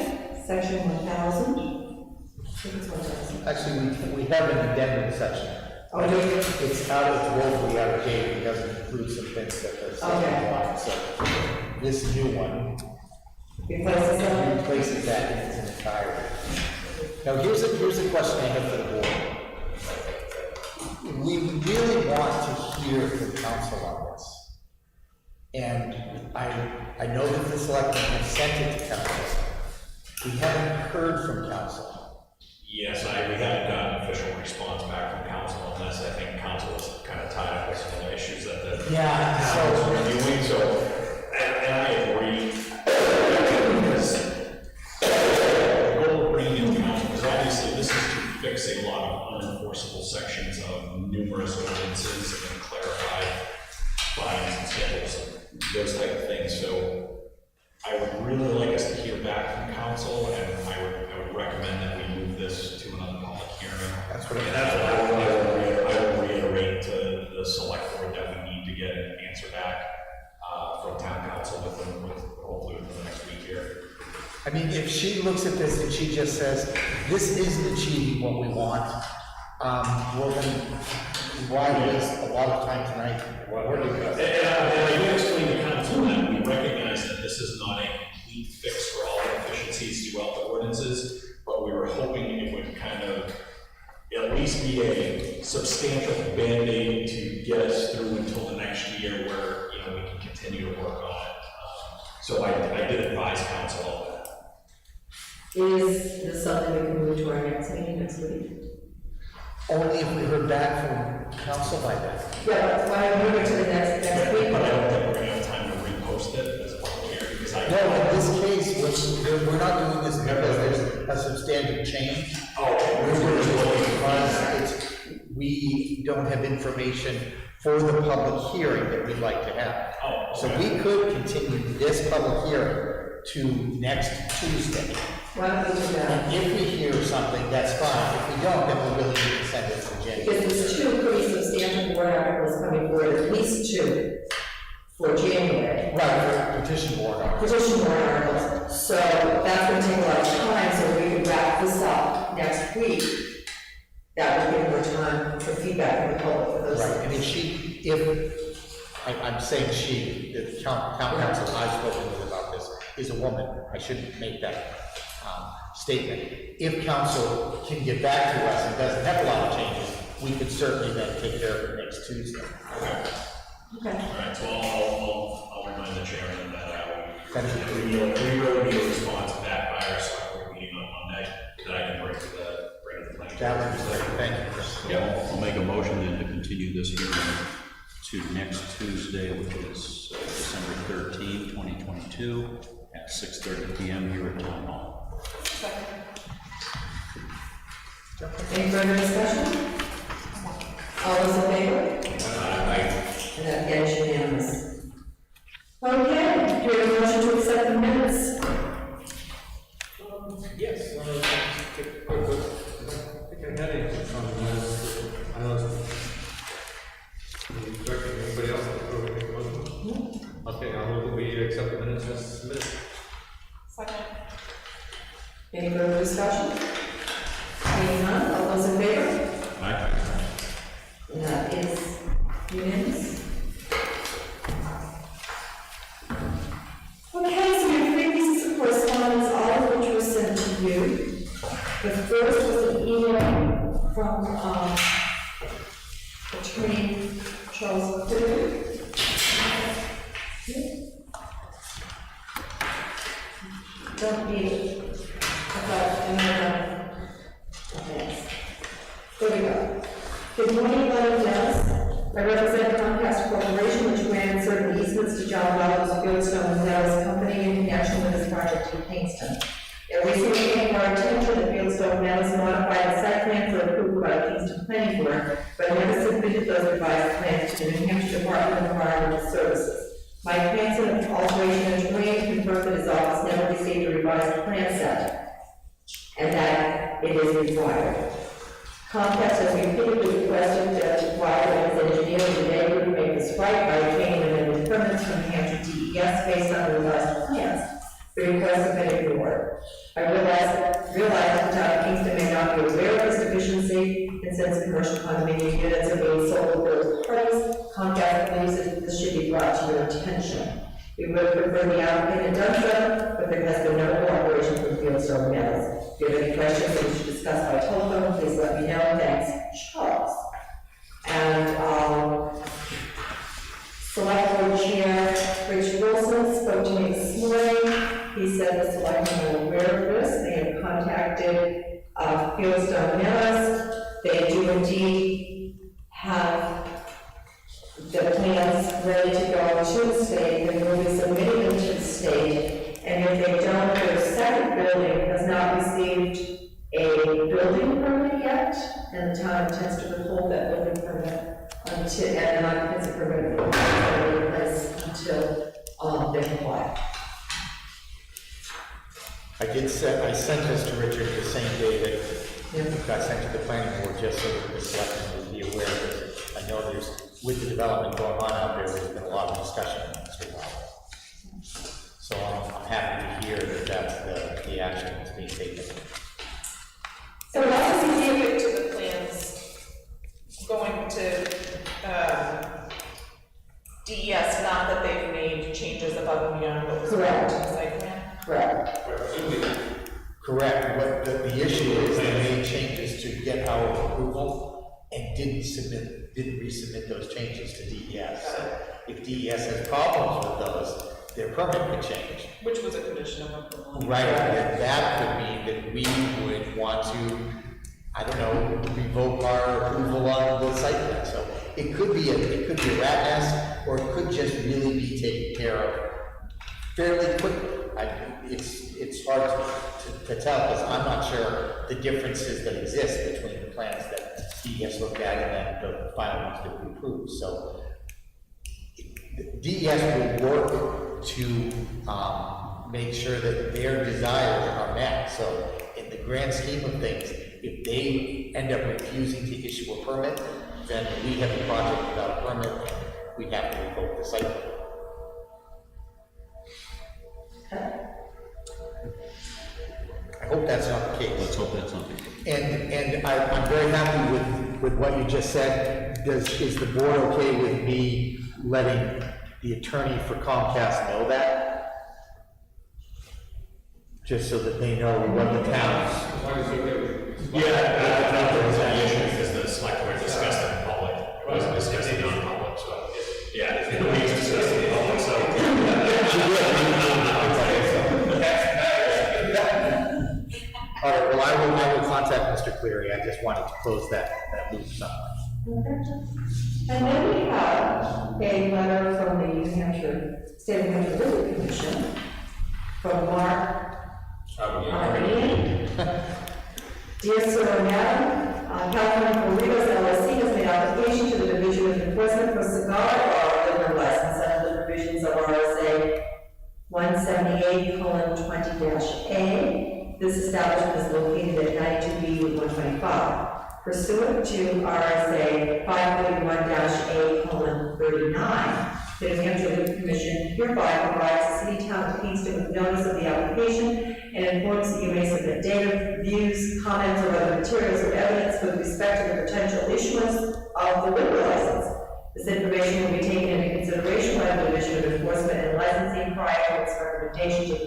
section 1000. I think it's 1000. Actually, we have an addendum section. Oh, do you? It's woefully out of date, it doesn't include some things that the section wants, so this new one Replaces that? replaces that in its entirety. Now, here's a question I have for the board. We really want to hear from council on this. And I know that the selectmen have sent it to council. We haven't heard from council. Yes, we haven't gotten an official response back from council on this. I think council is kind of tied up with some of the issues that the town is reviewing, so, and I agree. Because the goal of bringing in council is obviously this is to fix a lot of unenforceable sections of numerous ordinances and clarify fines and schedules, those type of things, so I would really like us to hear back from council, and I would recommend that we move this to another public hearing. That's what I would reiterate to the select board that we need to get an answer back from town council hopefully within the next week here. I mean, if she looks at this and she just says, this isn't achieving what we want, well then, why waste a lot of time tonight? And I do explain to council that we recognize that this is not a complete fix for all the deficiencies throughout the ordinances, but we were hoping it would kind of at least be a substantial Band-Aid to get us through until the next year where, you know, we can continue to work on it. So I did advise council of that. Is this something we can move to our next meeting next week? Only if we heard back from council by then. Yeah, that's why I move it to the next week. But I don't think we're gonna have time to repost it as a public hearing, because I. No, in this case, we're not doing this because there's a substantive change. We're doing this because we don't have information for the public hearing that we'd like to have. Oh, okay. So we could continue this public hearing to next Tuesday. Why don't we do that? If we hear something, that's fine. If we don't, then we really need to send it to January. Because there's two pretty substantial warrant articles coming forward, at least two, for January. Right, for petition board. Petition warrant articles. So that's gonna take a lot of time, so we can wrap this up next week. That would give more time for feedback from the public for those. Right, and I'm saying she, the town council I've spoken with about this, is a woman. I shouldn't make that statement. If council can get back to us and doesn't have a lot of changes, we could certainly then take care of it next Tuesday. Okay. All right, so I'll remind the chairman that That'd be we really need a response back by our select board meeting on Monday that I can bring to the planning. That would be great, thank you, Chris. Yeah, I'll make a motion then to continue this hearing to next Tuesday, which is December 13, 2022, at 6:30 PM here at Town Hall. Any further discussion? All those in favor? And that is unanimous. Okay, do we have a motion to accept the minutes? Yes, I think I had it on the list. I don't know. Anybody else want to make a motion? Okay, I'll move that we accept the minutes as submitted. Second. Any further discussion? Seeing none, all those in favor? Aye. And that is unanimous. Okay, so we have three pieces of correspondence, all of which were sent to you. The first was an email from Attorney Charles Cleary. Don't need it. Okay. There we go. Good morning, Madam Dennis. I represent Comcast Corporation, which granted certain easements to John Wells, Fieldstone and Dallas Company in connection with this project in Kingston. It recently came to our attention that Fieldstone Dallas modified the site plan for approval by Kingston Planning Board, but never submitted those revised plans to the New Hampshire Department of Environmental Services. Mike Hanson of Alteration Engineering confirmed that his office never received a revised plan set, and that it is required. Comcast has repeatedly requested that Wyoming's engineer and neighbor make this right by obtaining amended permits from New Hampshire DES based on the revised plans. The request has been ignored. I realize the town of Kingston may not be aware of this deficiency, and since commercial condominium units are being sold to third parties, Comcast believes that this should be brought to your attention. We would prefer the applicant had done so, but there has been no cooperation from Fieldstone Mills. If you have any questions that we should discuss by telephone, please let me know. Thanks, Charles. And, Select Board Chair Rich Wilson spoke to me this morning. He said the selectmen are aware of this. They have contacted Fieldstone Mills. They do indeed have the plans ready to go to the state. They will be submitting them to the state. And if they don't, their second building has not received a building permit yet, and the town intends to withhold that building permit until, and an occupancy permit will be in place until they comply. I sent this to Richard the same day that I sent to the planning board, just so that the selectmen would be aware of it. I know with the development going on out there's been a lot of discussion on this for a while. So I'm happy to hear that that's the action that's being taken. So what's the specific to the plans going to DES, not that they've made changes above and beyond what was Correct. in the site plan? Correct. Correct. What the issue is, they made changes to get our approval and didn't resubmit those changes to DES. So if DES has problems with those, their permit could change. Which was a condition of approval. Right, and that could mean that we would want to, I don't know, revoke our approval on the site plan. So it could be a rat nest, or it could just really be taken care of fairly quickly. It's hard to tell, because I'm not sure the differences that exist between the plans that DES looked at and then the final ones that we approved. So DES will work to make sure that their desires are met. So in the grand scheme of things, if they end up refusing to issue a permit, then we have a project without a permit, and we have to revoke the site plan. I hope that's not the case. Let's hope that's not the case. And I'm very happy with what you just said. Is the board okay with me letting the attorney for Comcast know that? Just so that they know what the town's. As long as it's okay with. Yeah, I don't think there's any issue, because the select board discussed it in public. It wasn't discussed in non-public, so, yeah, we discussed it in public, so. All right, well, I will contact Mr. Cleary. I just wanted to close that loop somewhere. And then we have a letter from the New Hampshire State of New Hampshire Liquor Commission from Mark Armenian. Dear Sir and Madam, California Burritos LLC has made application to the Division of Enforcement for cigar bar liquor license under the provisions of RSA 178:20-A. This establishment is located at 92B Route 125. Pursuant to RSA 541-A:39, the New Hampshire Liquor Commission hereby provides the city town of Kingston with notice of the application and informs that you may submit data, views, comments, or other materials or evidence with respect to the potential issuance of the liquor license. This information will be taken into consideration by the Division of Enforcement and Licensing prior to its recommendation to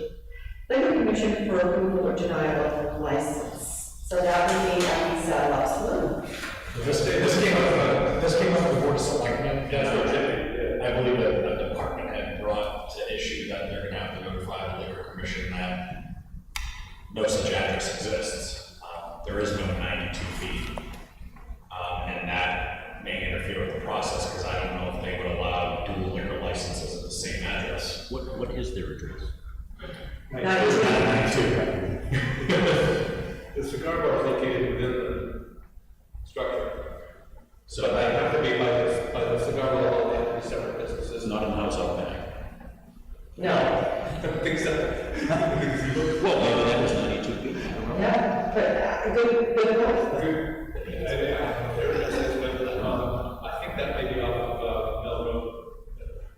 the Liquor Commission for approval or denial of the license. So that would be at the Saddle Up Saloon. This came up with the Board of Selectmen. I believe that the department had brought to issue that they're gonna have to notify the Liquor Commission that no such address exists. There is no 92 feet. And that may interfere with the process, because I don't know if they would allow dual liquor licenses at the same address. What is their address? 92. The cigar bar is located within the structure. So But they have to be by the cigar bar, they have to be separate businesses. It's not in the house out back. No. I don't think so. Well, maybe that was 92 feet. I don't know. Yeah, but good point. I think that may be off of Bell Road.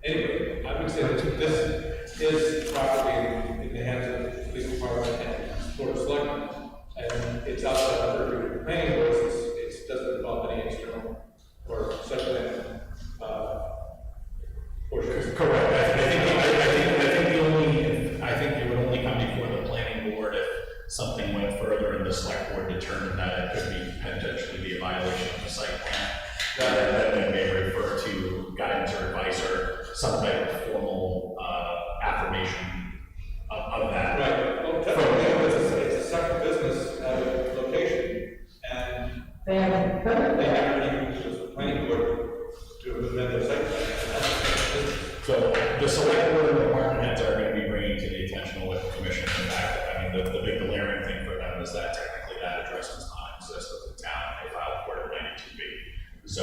Anyway, I would say that this is property in the hands of the police department and for something went further and the select board determined that it could be potentially be a violation of the site plan, then they may refer to guidance or advice or some type of formal affirmation of that. Right, well, technically, it's a second business location, and They haven't, they haven't even used the planning board to amend their site plan. So the select board and the department heads are going to be bringing to the attention of the commission the fact that, I mean, the big glaring thing for them is that technically that address does not exist with the town, they filed for it 92B. So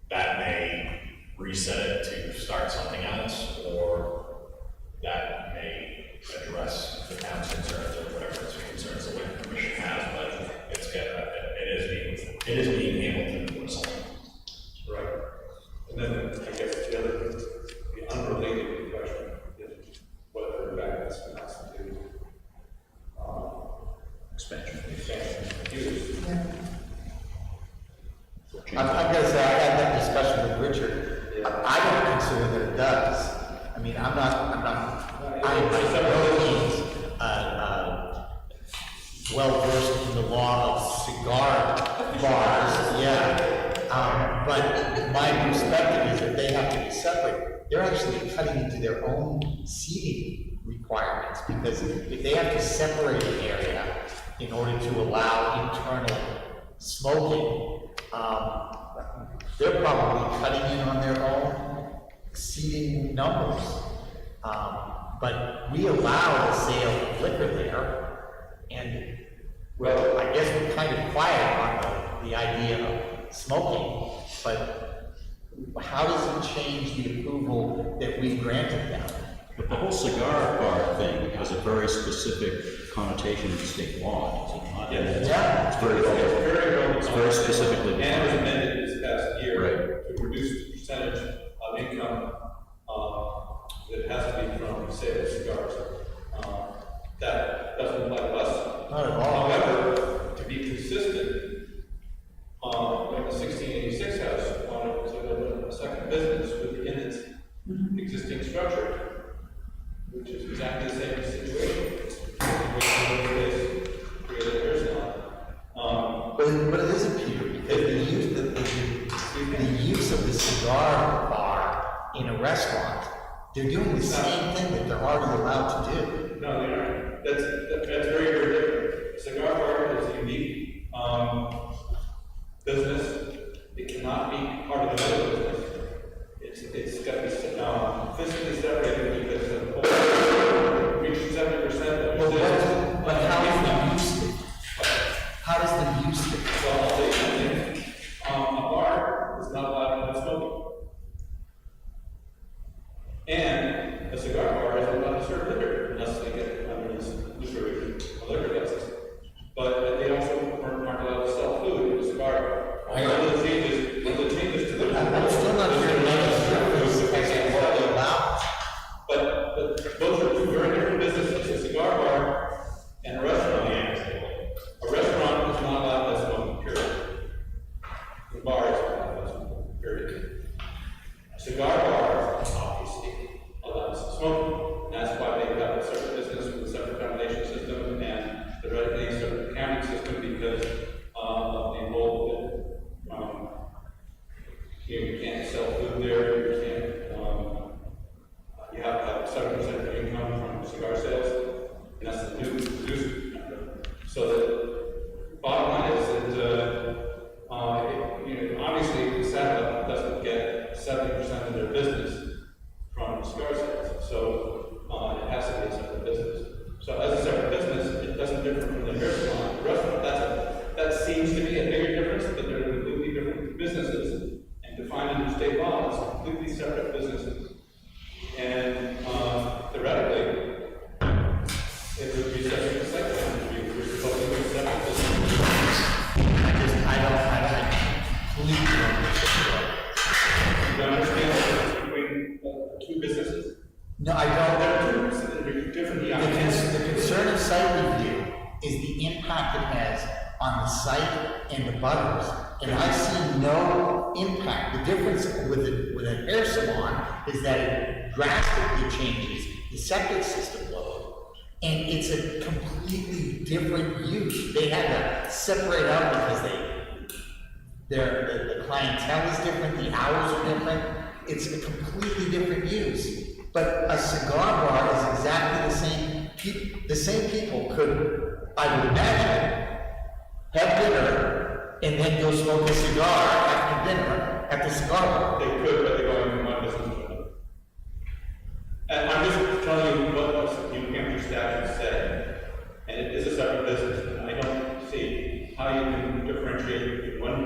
that may reset it to start something else, or that may address the town's concerns or whatever its concerns the way the commission has, but it is being handled through the select. Right. And then, I guess the unrelated question is whether that has to do Expansion. use. I'm gonna say, I had that discussion with Richard. I don't consider that it does. I mean, I know he's, well versed in the law of cigar bars, yeah. But my perspective is that they have to be separate. They're actually cutting into their own seating requirements, because if they have to separate an area in order to allow internal smoking, they're probably cutting in on their own seating numbers. But we allow the sale of liquor there, and, well, I guess we're kind of quiet on the idea of smoking, but how does it change the approval that we granted them? But the whole cigar bar thing has a very specific connotation in state law, does it not? Yes. Yeah. It's very well, it's very specifically And it was defined. amended this past year Right. to reduce the percentage of income that has to be from sale of cigars. That doesn't apply to us. Not at all. However, to be consistent, when the 1686 house wanted to open a second business within its existing structure, which is exactly the same situation. Created a hair salon. But it isn't, Peter, because the use of the cigar bar in a restaurant, they're doing the same thing that they're already allowed to do. No, they aren't. That's very, very different. A cigar bar is a unique business. It cannot be part of another business. It's got to be physically separated because the whole reaches 70% of Well, the but how does the use, how does the use, Well, I'll tell you something. A bar is not allowed to have smoking. And a cigar bar isn't allowed to serve liquor unless they get under this liquor license. But they also aren't allowed to sell food in a cigar bar. One of the changes to the. I'm still not sure what they allow. But those are two very different businesses, a cigar bar and a restaurant. A restaurant is not allowed to have smoking, period. The bar is not allowed to have smoking, period. A cigar bar, obviously, allows smoking. That's why they have a separate business with a separate foundation system and the regulating separate accounting system, because of the involvement. You can't sell food there, you can't, you have to have 7% of your income from cigar sales, and that's the reduced number. So the bottom line is that, obviously, the Sabbath doesn't get 70% of their business from cigar sales, so it has to be a separate business. So as a separate business, it doesn't differ from the hair salon. The restaurant, that seems to be a bigger difference, but they're completely different businesses. Defined under state law as completely separate businesses. And theoretically, it would be subject to site plan review, which is supposed to be separate businesses. I completely understand. You understand the difference between two businesses? No, I don't. They're different. The concern of site review is the impact it has on the site and the butters. And I see no impact. The difference with a hair salon is that it drastically changes the septic system load. And it's a completely different use. They had to separate out because the clientele is different, the hours are different. It's a completely different use. But a cigar bar is exactly the same. The same people could, I would imagine, have dinner and then go smoke a cigar after dinner at the cigar bar. They could, but they're going from one business to another. And I'm just telling you what the New Hampshire statute said, and it is a separate business, and I don't see how you can differentiate between one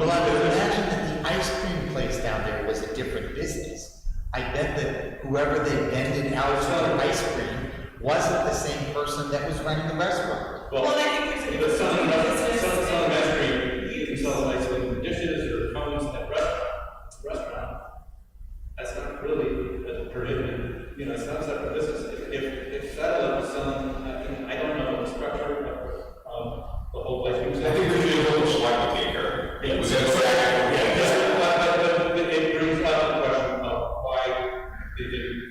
Well, I would business. imagine that the ice cream place down there was a different business. I bet that whoever they vended out for ice cream wasn't the same person that was running the restaurant. Well, Well, I think if there's it's a selling business. ice cream, you can sell ice cream dishes or cones at restaurant. That's not really prohibited, you know, it's not a separate business. If Saddle is selling, I don't know the structure of the whole ice cream. I think we should go select the taker. Yeah. Was that But it brings up the question of why they didn't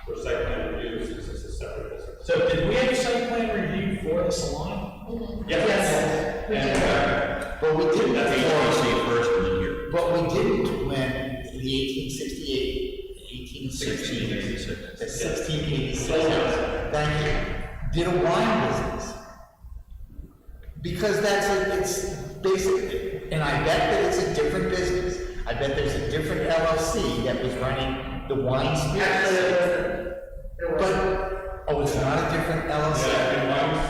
for site plan review since it's a separate business. So did we have a site plan review for the salon? Yes, we did. But we didn't That's ABC first and then here. But we didn't when the 1686, 1686, thank you, did a wine business. Because it's basic, and I bet that it's a different business. I bet there's a different LLC that was running the wine spirits. Actually, there was. But, oh, it's not a different LLC? Yeah, and wines,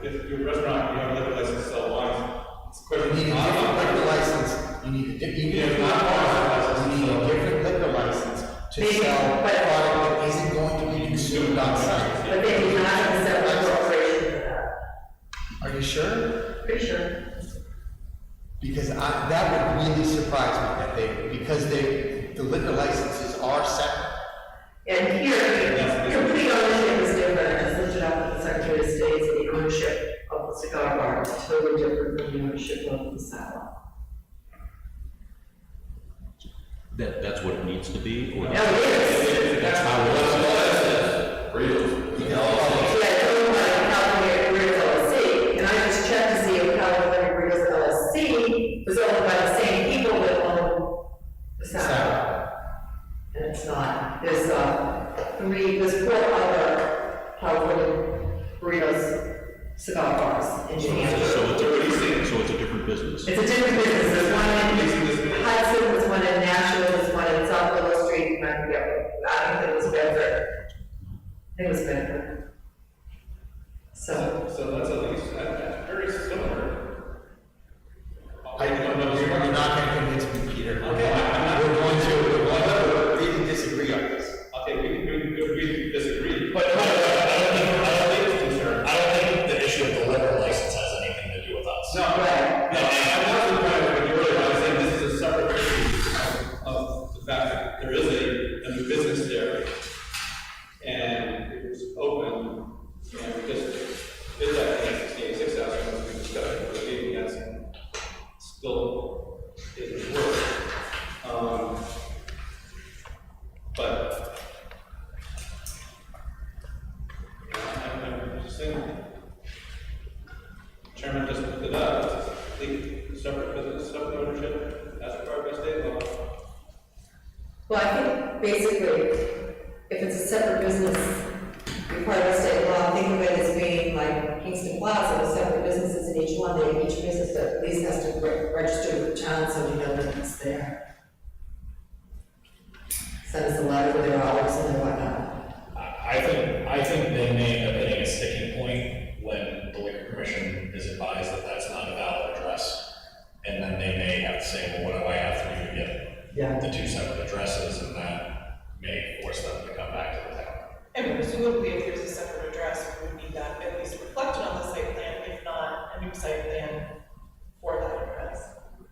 if your restaurant, you have a liquor license to sell wines, it's quite You need a different liquor license, you need a different liquor license to Maybe, sell a but- product that isn't going to be consumed on site. But they did not have a separate corporation for that. Are you sure? Pretty sure. Because that would really surprise me because the liquor licenses are separate. And here, complete ownership is different, as listed out with the Secretary of State's, the ownership of the cigar bar is totally different from the ownership of the salon. That's what it needs to be, or? No, it is. That's how it is. Yeah, it's owned by California Brewers LLC, and I just checked to see if California Brewers LLC was owned by the same people that own the salon. And it's not. There's four other California burritos cigar bars in New Hampshire. So it's a different business. It's a different business. There's one in Hudson, there's one in Nashville, there's one in South Willow Street, and I forget, I don't think it was Bedford. I think it was Bedford. So, that's at least, that's very similar. I don't know, you're not going to convince me, Peter. Okay. We're going to really disagree on this. Okay, we disagree. But I don't think the issue of the liquor license has anything to do with us. No, right. no, I'm not surprised when you realize that this is a separate issue of the fact that there is a new business there. And it was open, and we just did that in 66,000, as we discussed at the meeting, that's still isn't work. But I'm just saying, Chairman just looked it up, it's a separate business, separate ownership, as required by state law. Well, I think basically, if it's a separate business, required by state law, think of it as being like Kingston Plaza, with separate businesses in each one, each business at least has to register with the town, so you know that it's there. Send us a letter with their hours and their whatnot. I think they may end up hitting a sticking point when the liquor commission is advised that that's not a valid address. And then they may have to say, well, what do I have to do to get the two separate addresses? And that may force them to come back to the town. And presumably, if there's a separate address, we would need that at least reflected on the site plan, if not a new site plan for that address,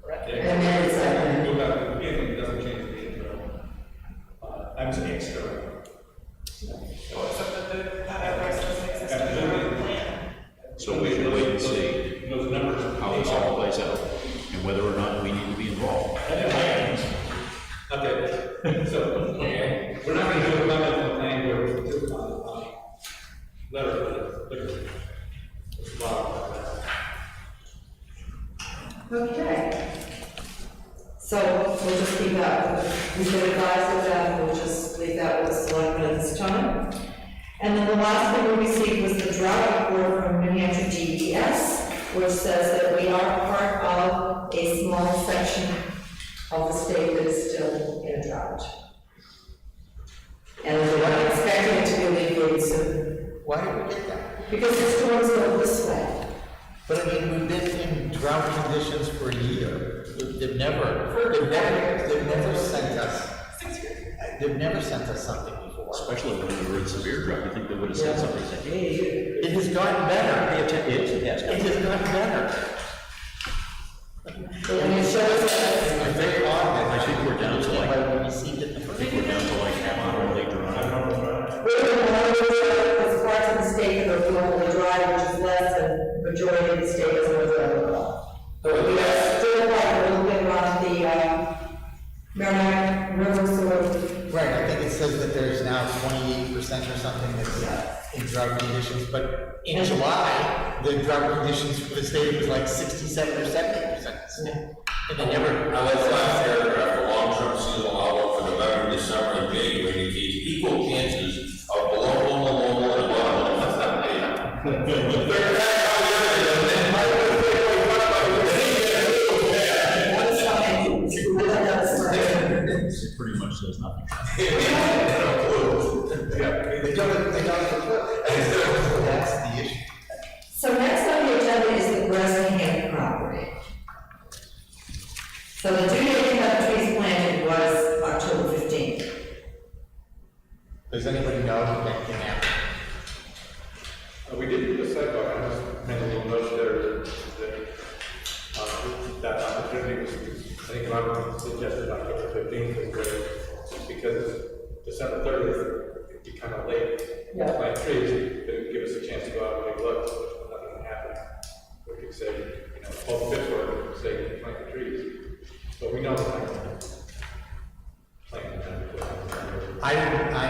correct? And then it's like, Go back to the beginning, it doesn't change the internal. I'm saying external. So except that that address doesn't exist in the current plan. So we should wait and see Those numbers. how this all plays out and whether or not we need to be involved. Okay, so, we're not gonna do a comment on the planning board, we'll do a comment on letter, literally. It's a lot of that. Okay. So we'll just keep that, we've been advised of that, we'll just leave that with the selectmen at this time. And then the last thing we received was the drought report from New Hampshire DES, which says that we are part of a small section of the state that is still in a drought. And we're not expecting it to be alleviated soon, Why did we get that? because the storms go this way. But I mean, we've been in drought conditions for a year. They've never sent us something before. Especially when we were in severe drought, you think they would have said something, said, hey, It has gotten better. it has It has gotten better. And it shows that I'm very odd that I think we're down to like, I received it the I first. think we're down to like moderately dry. we're one of those parts of the state that are normally dry, which is less than majority of the state is over the But we are still like a little bit around the, Merrimack River, sort of. Right, I think it says that there's now 28% or something that's in drought conditions, but in July, the drought conditions for the state was like 67 or 70%. And they never. Now, that's last paragraph, the long-term seasonal outlook for November, December, and January indicates equal chances of below normal and above normal. It pretty much says nothing. They don't That's the issue. So next on the agenda is the Bresnahan property. So the due date to have trees planted was October 15th. Does anybody know if anything happened? We did do the sidewalk, I just made a little note there that opportunity was, I think Robert suggested October 15th is great, because December 30th, it'd be kind of late. Yeah. Plant trees, but it would give us a chance to go out and take a look, nothing happened. We could say, you know, hold the Pittsburgh, say, plant the trees, but we know the plan. I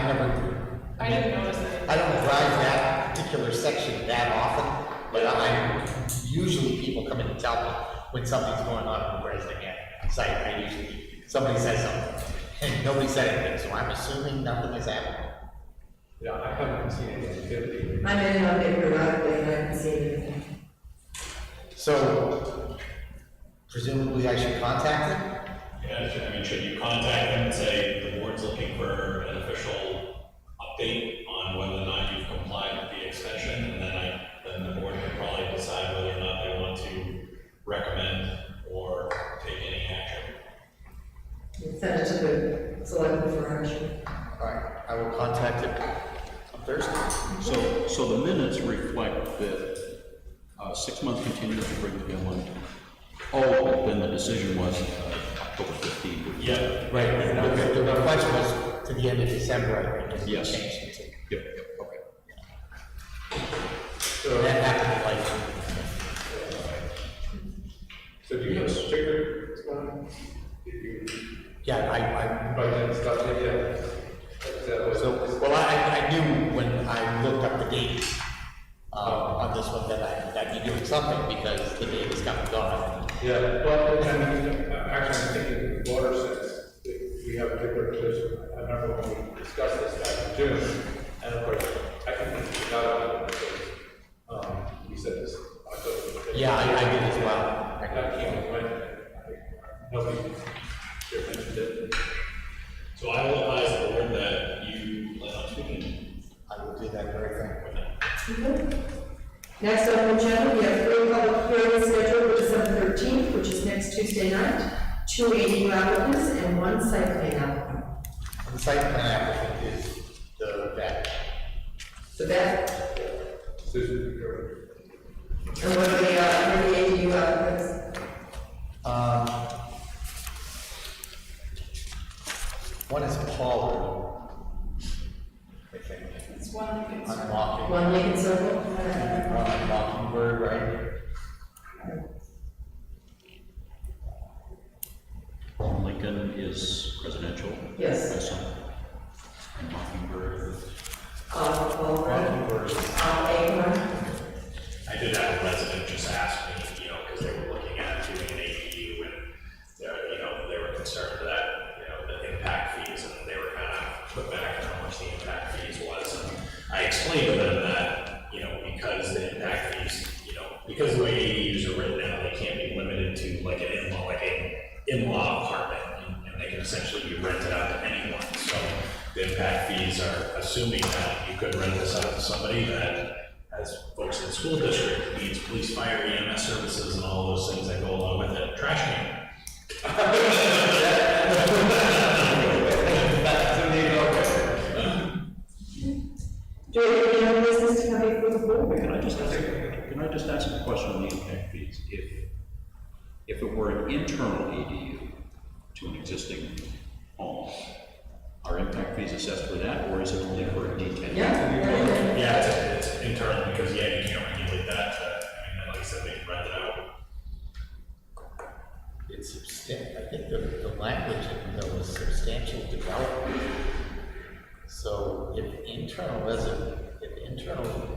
never. I didn't notice that. I don't drive that particular section that often, but usually people come in and tell me when something's going on in the Bresnahan site. Somebody says something, and nobody said anything, so I'm assuming nothing has happened. Yeah, I haven't seen any activity. I'm in on it periodically and I haven't seen anything. So, presumably I should contact them? Yeah, I mean, should you contact them and say the board's looking for an official update on whether or not you've complied with the extension, and then the board can probably decide whether or not they want to recommend or take any action. Send it to the selectmen for action. All right, I will contact them on Thursday. So the minutes reflect that 6 months continuous agreement bill and, then the decision was October 15th. Yeah. Right, the request was to the end of December, I think, and we Yes. changed it to. Yep, okay. So that happened like. So do you have a sticker that's going? Did you, Yeah, I by then start it yet? That was, well, I knew when I looked up the date on this one that I'd be doing something because the date was coming gone. yeah, well, and actually, I'm thinking the water sense, we have a particular position. I remember when we discussed this back in June, and of course, I can forgot about it because, we said this. Yeah, I did as well. I can't remember when, nobody here mentioned it. So I will advise the board that you plan on speaking I will do that very thing. with them. Next on the agenda, we have 3 public hearings scheduled for December 13th, which is next Tuesday night, 2 ADU applicants and 1 site plan applicant. The site plan applicant is the vet. The vet, Susan, you're. and what are the ADU applicants? One is Pollard, I think. It's one you can. On Mocking, One Lincoln Circle? on Mockingbird, right? Lincoln is residential. Yes. I assume. And Mockingbird. Well, Mockingbird I did have a resident just ask me, because they were looking at doing an ADU and, they were concerned that, the impact fees, and they were kind of put back on how much the impact fees was. And I explained to them that, because the impact fees, because the way ADUs are written now, they can't be limited to like an in-law apartment, and they can essentially be rented out to anyone. So the impact fees are assuming that you could rent this out to somebody that has folks in the school district, needs police, fire, EMS services, and all those things that go along with it. Trash can. Do you have any other business to come before the board? Can I just ask a question on the impact fees? If it were an internal ADU to an existing home, are impact fees assessed for that, or is it only for a detached? Yeah, it's internal because, you can't regulate that. Like I said, they can rent it out. It's I think the language in there was substantial development. So if internal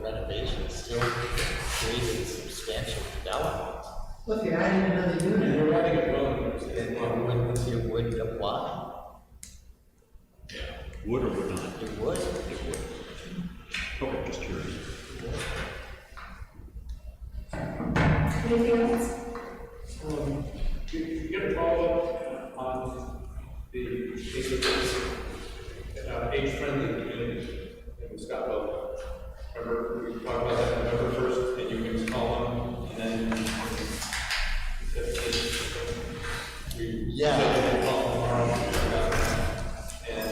renovation still created substantial development, Well, if you're adding another unit. You're adding a dwelling then it wouldn't apply. Would or would not? It would. It would. Okay, just curious. Anything else? You get a follow-up on the age-friendly communities in Scottsville. Remember, we talked about that November 1st, and you can call them, and then Yeah. call them tomorrow. And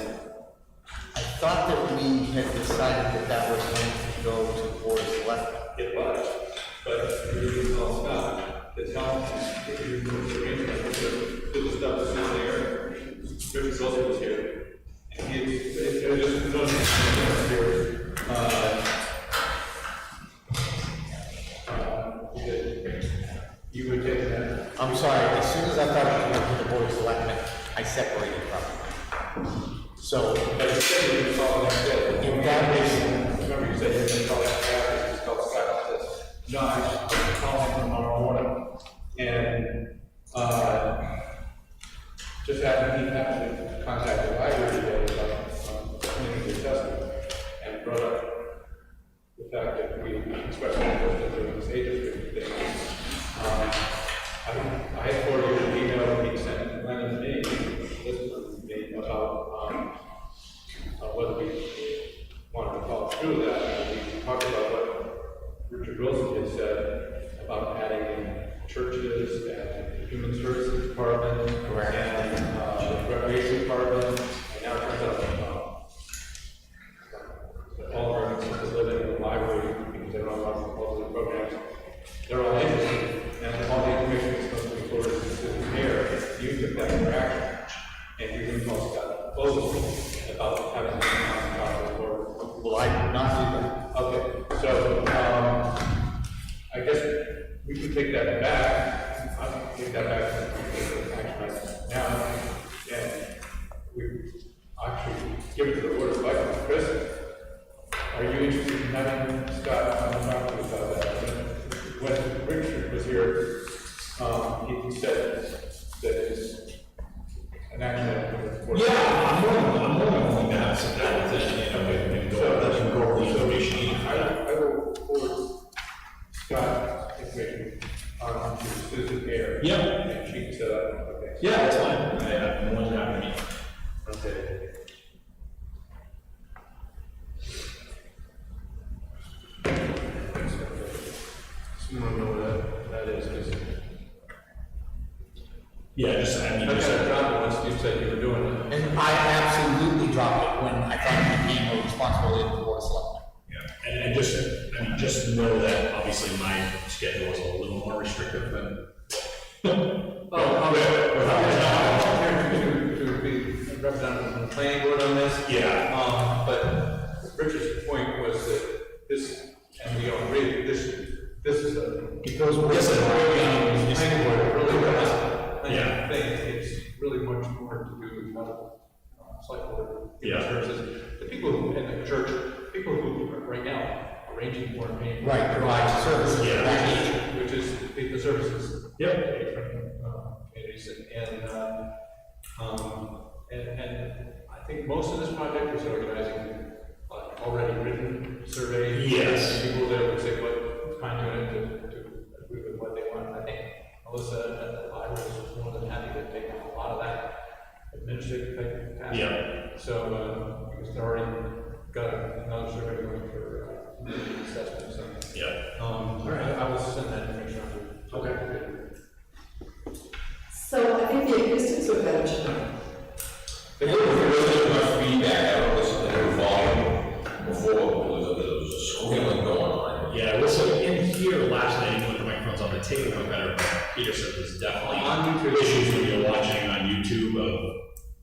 I thought that we had decided that was going to go to Board of Selectmen. it was, but you can call Scott, the town, if you do the arrangement, do the stuff that's in there. Richard Wilson was here, and he, it was just, you would take that. I'm sorry, as soon as I thought it went to the Board of Selectmen, I separated from it. So, But you said you would call next day. if that was, Remember you said you were going to call that guy, you just called Scott, and said, no, I'm calling tomorrow morning. And, just happened, he happened to contact the library today about, community assessment, and brought up the fact that we expressed interest in doing this age restriction thing. I had forwarded an email that he sent Glenn and me, this was me, about, whether we wanted to follow through that. We talked about what Richard Wilson had said about adding in churches and the human services department, and the recreation department, and now it turns out that all of our kids live in the library because they don't have all the programs. They're all interested, and all the information is supposed to be forwarded to the mayor. You took that interaction, and you even also got proposals about having a non-profit board. well, I did not do that. Okay, so, I guess we can take that back. I can take that back to action right now. And we actually give it to the board of selectmen. Chris, are you interested in having Scott on the property about that? When Richard was here, he said that it's an action item for the board. I'm more than willing to have some competition, and go over the information. I will forward Scott information on to Susan Air. Yep. And she can set up, okay. Yeah, that's fine. I'm more than happy to meet. Okay. Someone know what that is, because Yeah, just, I kind of dropped it once you said you were doing it. And I absolutely dropped it when I thought it became a responsibility of the Board of Selectmen. yeah, and just know that obviously my schedule is a little more restrictive than. I'm here to be represented on the planning board on this. Yeah. But Richard's point was that this, and we don't agree, this is a. Because we're. Yes, It's planning board, really, Yeah. thing, it's really much more to do with medical, select board, Yeah. services. The people who, in the church, people who right now arranging for and paying. Right, provide services. Yeah. Which is the services. Yep. Communities and I think most of this project is organizing already written surveys. Yes. People there would say what kind to agree with what they want. I think Melissa at the library was more than happy to take on a lot of that administrative task. Yeah. So, because they're already got another survey going for assessment, so. Yeah. All right, I will send that information out. Okay. So I think the acoustics were better tonight. There wasn't much feedback, I don't listen to their volume before, there was a squealing going on. Yeah, well, so in here last night, even with the microphones on the table, no better, but Peter said there's definitely On YouTube. issues when you're watching on YouTube of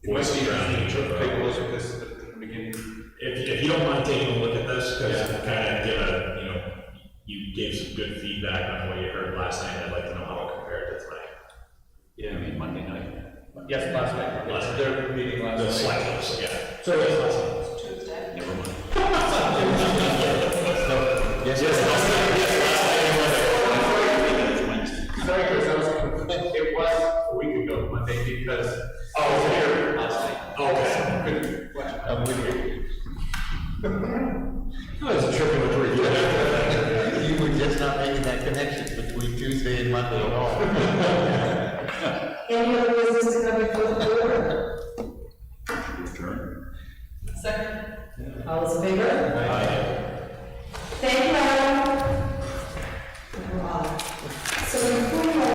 voices drowning each other Take a out. look at this at the beginning. If you don't mind taking a look at this, because Yeah. kind of give a, you gave some good feedback on what you heard last night, I'd like to know how it compared to tonight. Yeah, I mean, Monday night. Yes, last night. Last night. Their meeting last The night. slides, yeah. So yes, last night. Tuesday. Never mind. Yes, Sorry, Chris, it was a week ago, Monday, because I was here last night. Okay. Couldn't watch it. I'm with you. That's a tricky one to review. You were just not making that connection between Tuesday and Monday at all. Any other business to come before the board? Return. Second. All those in favor?